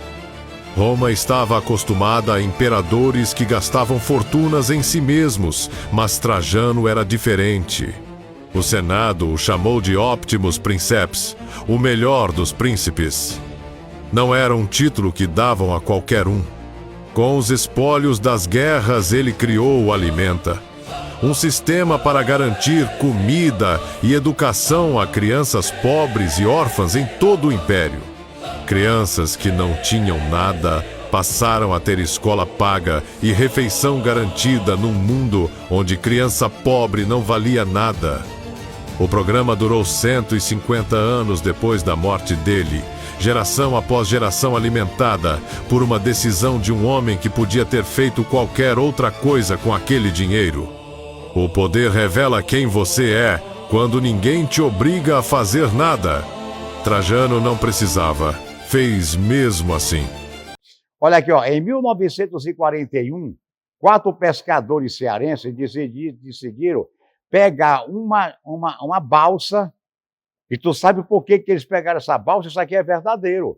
Roma estava acostumada a imperadores que gastavam fortunas em si mesmos, mas Trajano era diferente. O Senado o chamou de Optimus Princeps, o melhor dos príncipes. Não era um título que davam a qualquer um. Com os espólios das guerras, ele criou o Alimenta, um sistema para garantir comida e educação a crianças pobres e órfãs em todo o império. Crianças que não tinham nada passaram a ter escola paga e refeição garantida num mundo onde criança pobre não valia nada. O programa durou 150 anos depois da morte dele, geração após geração alimentada por uma decisão de um homem que podia ter feito qualquer outra coisa com aquele dinheiro. O poder revela quem você é quando ninguém te obriga a fazer nada. Trajano não precisava, fez mesmo assim. Olha aqui, ó, em 1941, 4 pescadores cearenses decidiram pegar uma balsa, e tu sabe por que eles pegaram essa balsa? Isso aqui é verdadeiro.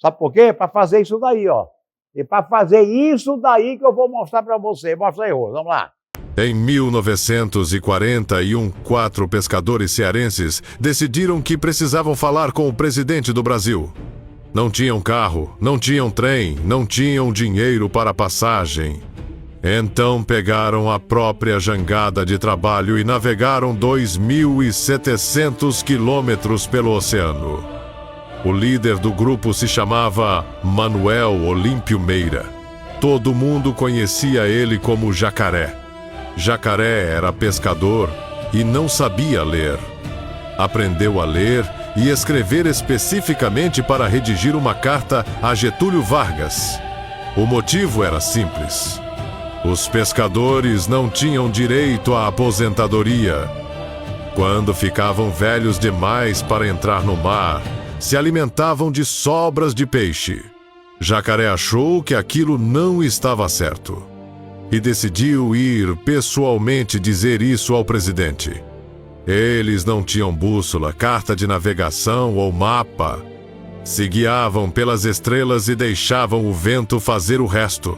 Sabe por quê? Para fazer isso daí, ó. E para fazer isso daí que eu vou mostrar para você. Mostra aí, Rô, vamos lá. Em 1941, 4 pescadores cearenses decidiram que precisavam falar com o presidente do Brasil. Não tinham carro, não tinham trem, não tinham dinheiro para passagem. Então pegaram a própria jangada de trabalho e navegaram 2.700 quilômetros pelo oceano. O líder do grupo se chamava Manuel Olímpio Meira. Todo mundo conhecia ele como Jacaré. Jacaré era pescador e não sabia ler. Aprendeu a ler e escrever especificamente para redigir uma carta a Getúlio Vargas. O motivo era simples. Os pescadores não tinham direito à aposentadoria. Quando ficavam velhos demais para entrar no mar, se alimentavam de sobras de peixe. Jacaré achou que aquilo não estava certo e decidiu ir pessoalmente dizer isso ao presidente. Eles não tinham bússola, carta de navegação ou mapa. Se guiavam pelas estrelas e deixavam o vento fazer o resto.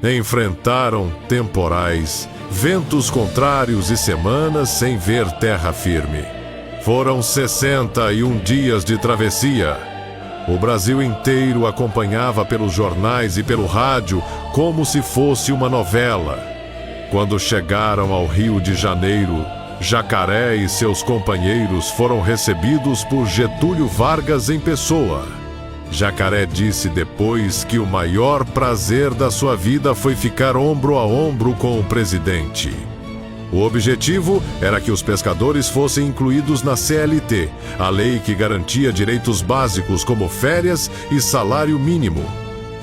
Enfrentaram temporais, ventos contrários e semanas sem ver terra firme. Foram 61 dias de travessia. O Brasil inteiro acompanhava pelos jornais e pelo rádio como se fosse uma novela. Quando chegaram ao Rio de Janeiro, Jacaré e seus companheiros foram recebidos por Getúlio Vargas em pessoa. Jacaré disse depois que o maior prazer da sua vida foi ficar ombro a ombro com o presidente. O objetivo era que os pescadores fossem incluídos na CLT, a lei que garantia direitos básicos como férias e salário mínimo.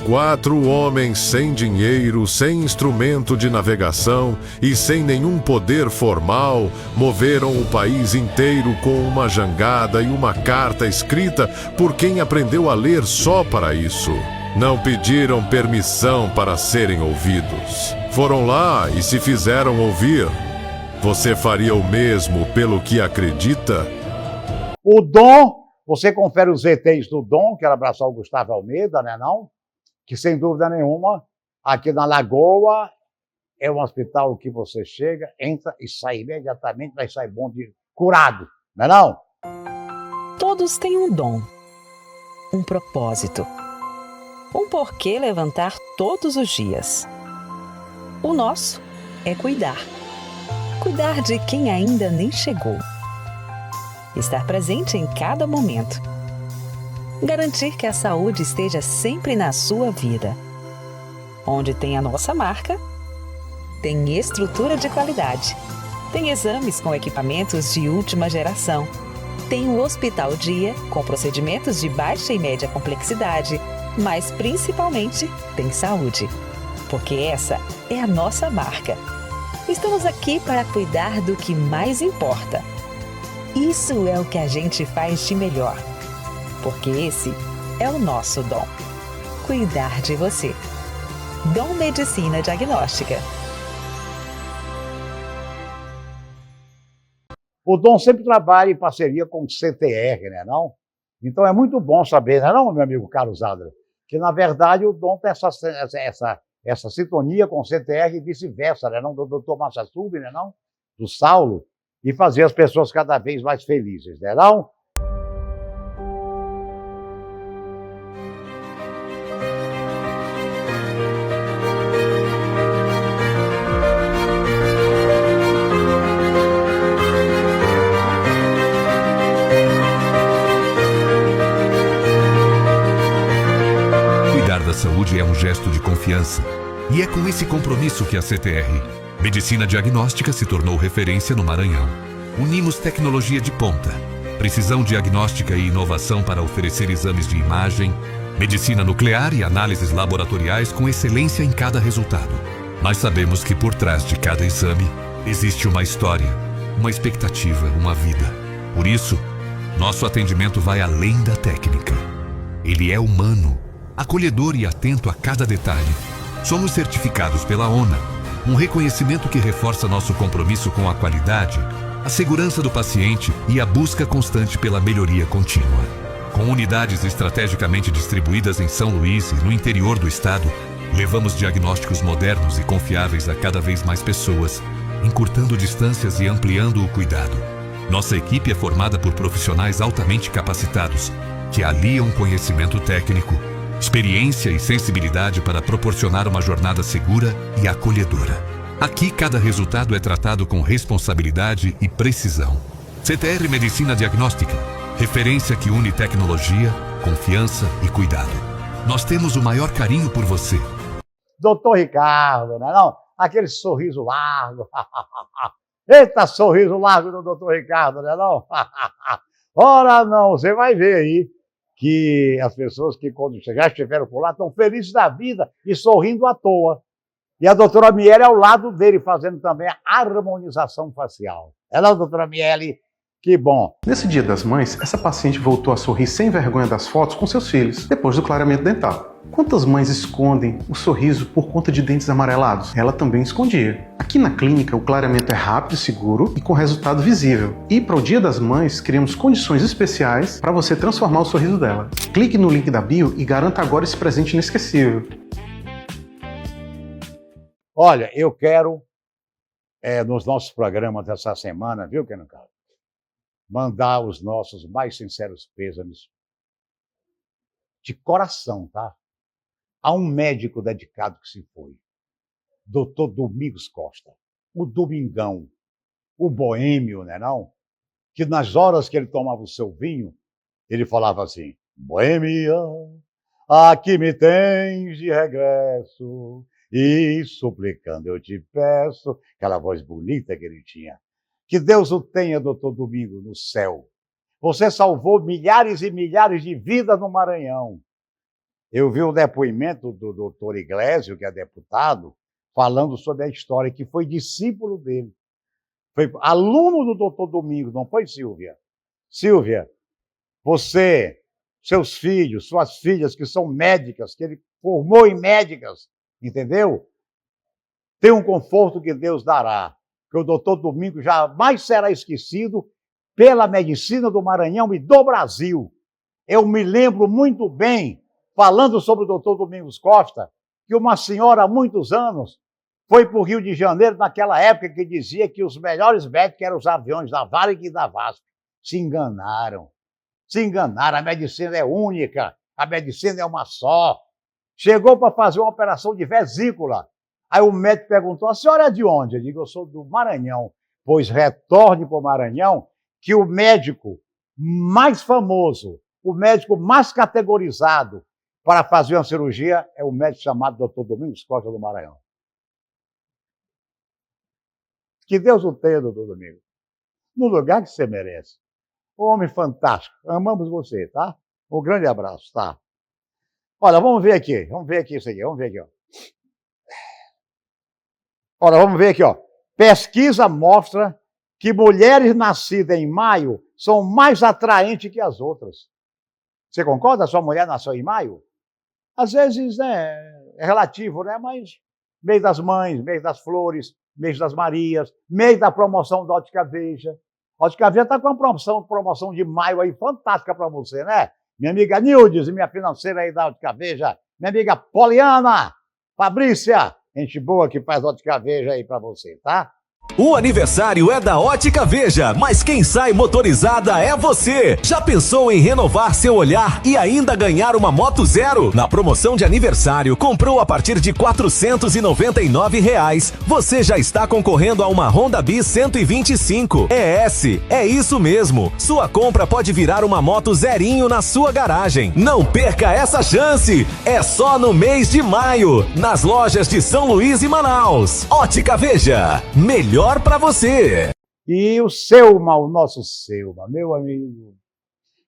4 homens sem dinheiro, sem instrumento de navegação e sem nenhum poder formal moveram o país inteiro com uma jangada e uma carta escrita por quem aprendeu a ler só para isso. Não pediram permissão para serem ouvidos. Foram lá e se fizeram ouvir. Você faria o mesmo pelo que acredita? O dom Você confere os ETs do Dom, quero abraçar o Gustavo Almeida, né não? Que sem dúvida nenhuma, aqui na Lagoa, é um hospital que você chega, entra e sai imediatamente, vai sair bom de curado, não é não? Todos têm um dom, um propósito, um porquê levantar todos os dias. O nosso é cuidar. Cuidar de quem ainda nem chegou. Estar presente em cada momento. Garantir que a saúde esteja sempre na sua vida. Onde tem a nossa marca, tem estrutura de qualidade. Tem exames com equipamentos de última geração. Tem o Hospital Dia, com procedimentos de baixa e média complexidade, mas principalmente tem saúde. Porque essa é a nossa marca. Estamos aqui para cuidar do que mais importa. Isso é o que a gente faz de melhor. Porque esse é o nosso dom. Cuidar de você. Dom Medicina Diagnóstica. O Dom sempre trabalha em parceria com o CTR, né não? Então é muito bom saber, né não, meu amigo Carlos Adra? Que na verdade o Dom tem essa sintonia com o CTR e vice-versa, né não? Do Dr. Massassub, né não? Do Saulo, e fazer as pessoas cada vez mais felizes, né não? A saúde é um gesto de confiança. E é com esse compromisso que a CTR, Medicina Diagnóstica, se tornou referência no Maranhão. Unimos tecnologia de ponta, precisão diagnóstica e inovação para oferecer exames de imagem, medicina nuclear e análises laboratoriais com excelência em cada resultado. Mas sabemos que por trás de cada exame existe uma história, uma expectativa, uma vida. Por isso, nosso atendimento vai além da técnica. Ele é humano, acolhedor e atento a cada detalhe. Somos certificados pela ONA, um reconhecimento que reforça nosso compromisso com a qualidade, a segurança do paciente e a busca constante pela melhoria contínua. Com unidades estrategicamente distribuídas em São Luís e no interior do estado, levamos diagnósticos modernos e confiáveis a cada vez mais pessoas, encurtando distâncias e ampliando o cuidado. Nossa equipe é formada por profissionais altamente capacitados, que aliam conhecimento técnico, experiência e sensibilidade para proporcionar uma jornada segura e acolhedora. Aqui, cada resultado é tratado com responsabilidade e precisão. CTR Medicina Diagnóstica, referência que une tecnologia, confiança e cuidado. Nós temos o maior carinho por você. Doutor Ricardo, não é não? Aquele sorriso largo. Eita, sorriso largo do doutor Ricardo, não é não? Ora não, você vai ver aí que as pessoas que quando já estiveram por lá estão felizes da vida e sorrindo à toa. E a doutora Miele ao lado dele, fazendo também a harmonização facial. Ela, doutora Miele, que bom. Nesse Dia das Mães, essa paciente voltou a sorrir sem vergonha das fotos com seus filhos, depois do clareamento dental. Quantas mães escondem o sorriso por conta de dentes amarelados? Ela também escondia. Aqui na clínica, o clareamento é rápido, seguro e com resultado visível. E para o Dia das Mães, criamos condições especiais para você transformar o sorriso dela. Clique no link da bio e garanta agora esse presente inesquecível. Olha, eu quero, nos nossos programas dessa semana, viu, Keno Carlos? Mandar os nossos mais sinceros pêsames de coração, tá? A um médico dedicado que se foi, Dr. Domingos Costa, o Domingão, o boêmio, né não? Que nas horas que ele tomava o seu vinho, ele falava assim: boêmia, aqui me tens de regresso, e suplicando eu te peço, aquela voz bonita que ele tinha. Que Deus o tenha, doutor Domingo, no céu. Você salvou milhares e milhares de vidas no Maranhão. Eu vi o depoimento do doutor Iglesio, que é deputado, falando sobre a história, que foi discípulo dele. Foi aluno do doutor Domingo, não foi, Silvia? Silvia, você, seus filhos, suas filhas, que são médicas, que ele formou em médicas, entendeu? Tem um conforto que Deus dará, que o doutor Domingo jamais será esquecido pela medicina do Maranhão e do Brasil. Eu me lembro muito bem, falando sobre o doutor Domingos Costa, que uma senhora há muitos anos foi para o Rio de Janeiro naquela época que dizia que os melhores médicos eram os aviões da Varig e da VASP. Se enganaram. Se enganaram. A medicina é única. A medicina é uma só. Chegou para fazer uma operação de vesícula. Aí o médico perguntou, a senhora é de onde? Eu digo, eu sou do Maranhão. Pois retorne para o Maranhão, que o médico mais famoso, o médico mais categorizado para fazer uma cirurgia é o médico chamado Dr. Domingos Costa do Maranhão. Que Deus o tenha, doutor Domingos, no lugar que você merece. Homem fantástico. Amamos você, tá? Um grande abraço, tá? Olha, vamos ver aqui isso aqui, vamos ver aqui, ó. Olha, vamos ver aqui, ó. Pesquisa mostra que mulheres nascidas em maio são mais atraentes que as outras. Você concorda? Sua mulher nasceu em maio? Às vezes, né, é relativo, né? Mas mês das mães, mês das flores, mês das Marias, mês da promoção da Ótica Veja. A Ótica Veja está com uma promoção de maio aí fantástica para você, né? Minha amiga Nildes, minha financeira aí da Ótica Veja. Minha amiga Poliana, Fabrícia, gente boa que faz Ótica Veja aí para você, tá? O aniversário é da Ótica Veja, mas quem sai motorizada é você. Já pensou em renovar seu olhar e ainda ganhar uma moto zero? Na promoção de aniversário, comprou a partir de R$ 499, você já está concorrendo a uma Honda Bis 125 ES. É isso mesmo, sua compra pode virar uma moto zerinho na sua garagem. Não perca essa chance, é só no mês de maio, nas lojas de São Luís e Manaus. Ótica Veja, melhor para você. E o Selma, o nosso Selma, meu amigo.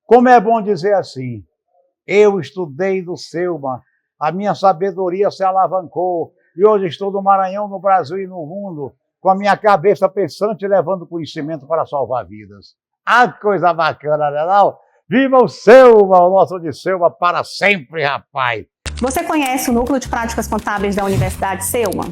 Como é bom dizer assim, eu estudei do Selma, a minha sabedoria se alavancou, e hoje estou no Maranhão, no Brasil e no mundo, com a minha cabeça pensante, levando conhecimento para salvar vidas. Ah, que coisa bacana, né não? Viva o Selma, o nosso de Selma para sempre, rapaz. Você conhece o Núcleo de Práticas Contábeis da Universidade Selma?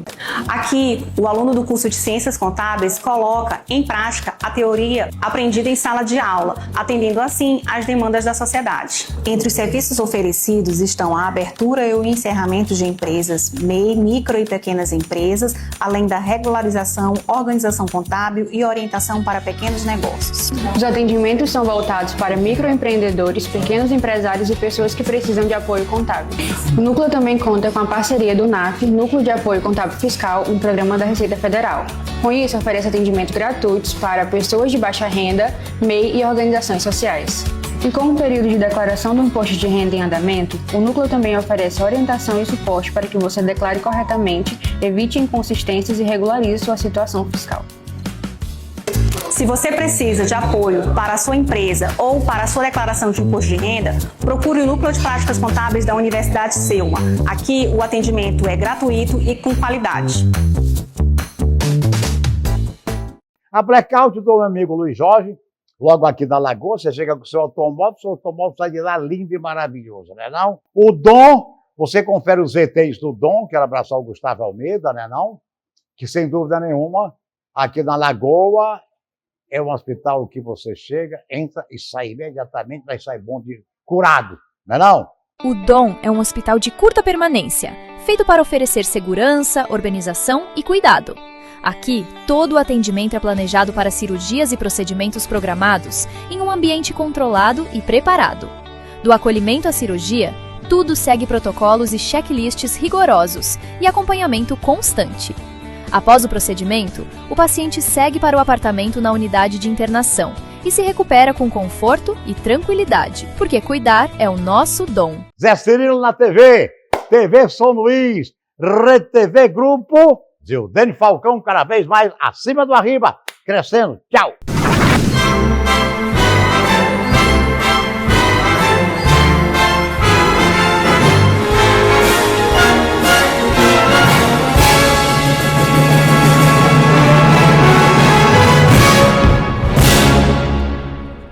Aqui, o aluno do curso de Ciências Contábeis coloca em prática a teoria aprendida em sala de aula, atendendo assim às demandas da sociedade. Entre os serviços oferecidos estão a abertura e o encerramento de empresas, MEI, micro e pequenas empresas, além da regularização, organização contábil e orientação para pequenos negócios. Os atendimentos são voltados para microempreendedores, pequenos empresários e pessoas que precisam de apoio contábil. O Núcleo também conta com a parceria do NAF, Núcleo de Apoio Contábil Fiscal, um programa da Receita Federal. Com isso, oferece atendimentos gratuitos para pessoas de baixa renda, MEI e organizações sociais. E com o período de declaração do imposto de renda em andamento, o Núcleo também oferece orientação e suporte para que você declare corretamente, evite inconsistências e regularize sua situação fiscal. Se você precisa de apoio para a sua empresa ou para a sua declaração de imposto de renda, procure o Núcleo de Práticas Contábeis da Universidade Selma. Aqui o atendimento é gratuito e com qualidade. A blackout do meu amigo Luiz Jorge, logo aqui da Lagoa, você chega com o seu automóvel sai de lá lindo e maravilhoso, né não? O Dom, você confere os ETs do Dom, quero abraçar o Gustavo Almeida, né não? Que sem dúvida nenhuma, aqui na Lagoa, é um hospital que você chega, entra e sai imediatamente, vai sair bom de curado, não é não? O Dom é um hospital de curta permanência, feito para oferecer segurança, organização e cuidado. Aqui, todo o atendimento é planejado para cirurgias e procedimentos programados em um ambiente controlado e preparado. Do acolhimento à cirurgia, tudo segue protocolos e checklists rigorosos e acompanhamento constante. Após o procedimento, o paciente segue para o apartamento na unidade de internação e se recupera com conforto e tranquilidade, porque cuidar é o nosso dom. Zé Cirilo na TV, TV São Luís, Rede TV Grupo, Zildene Falcão cada vez mais acima do arriba, crescendo. Tchau!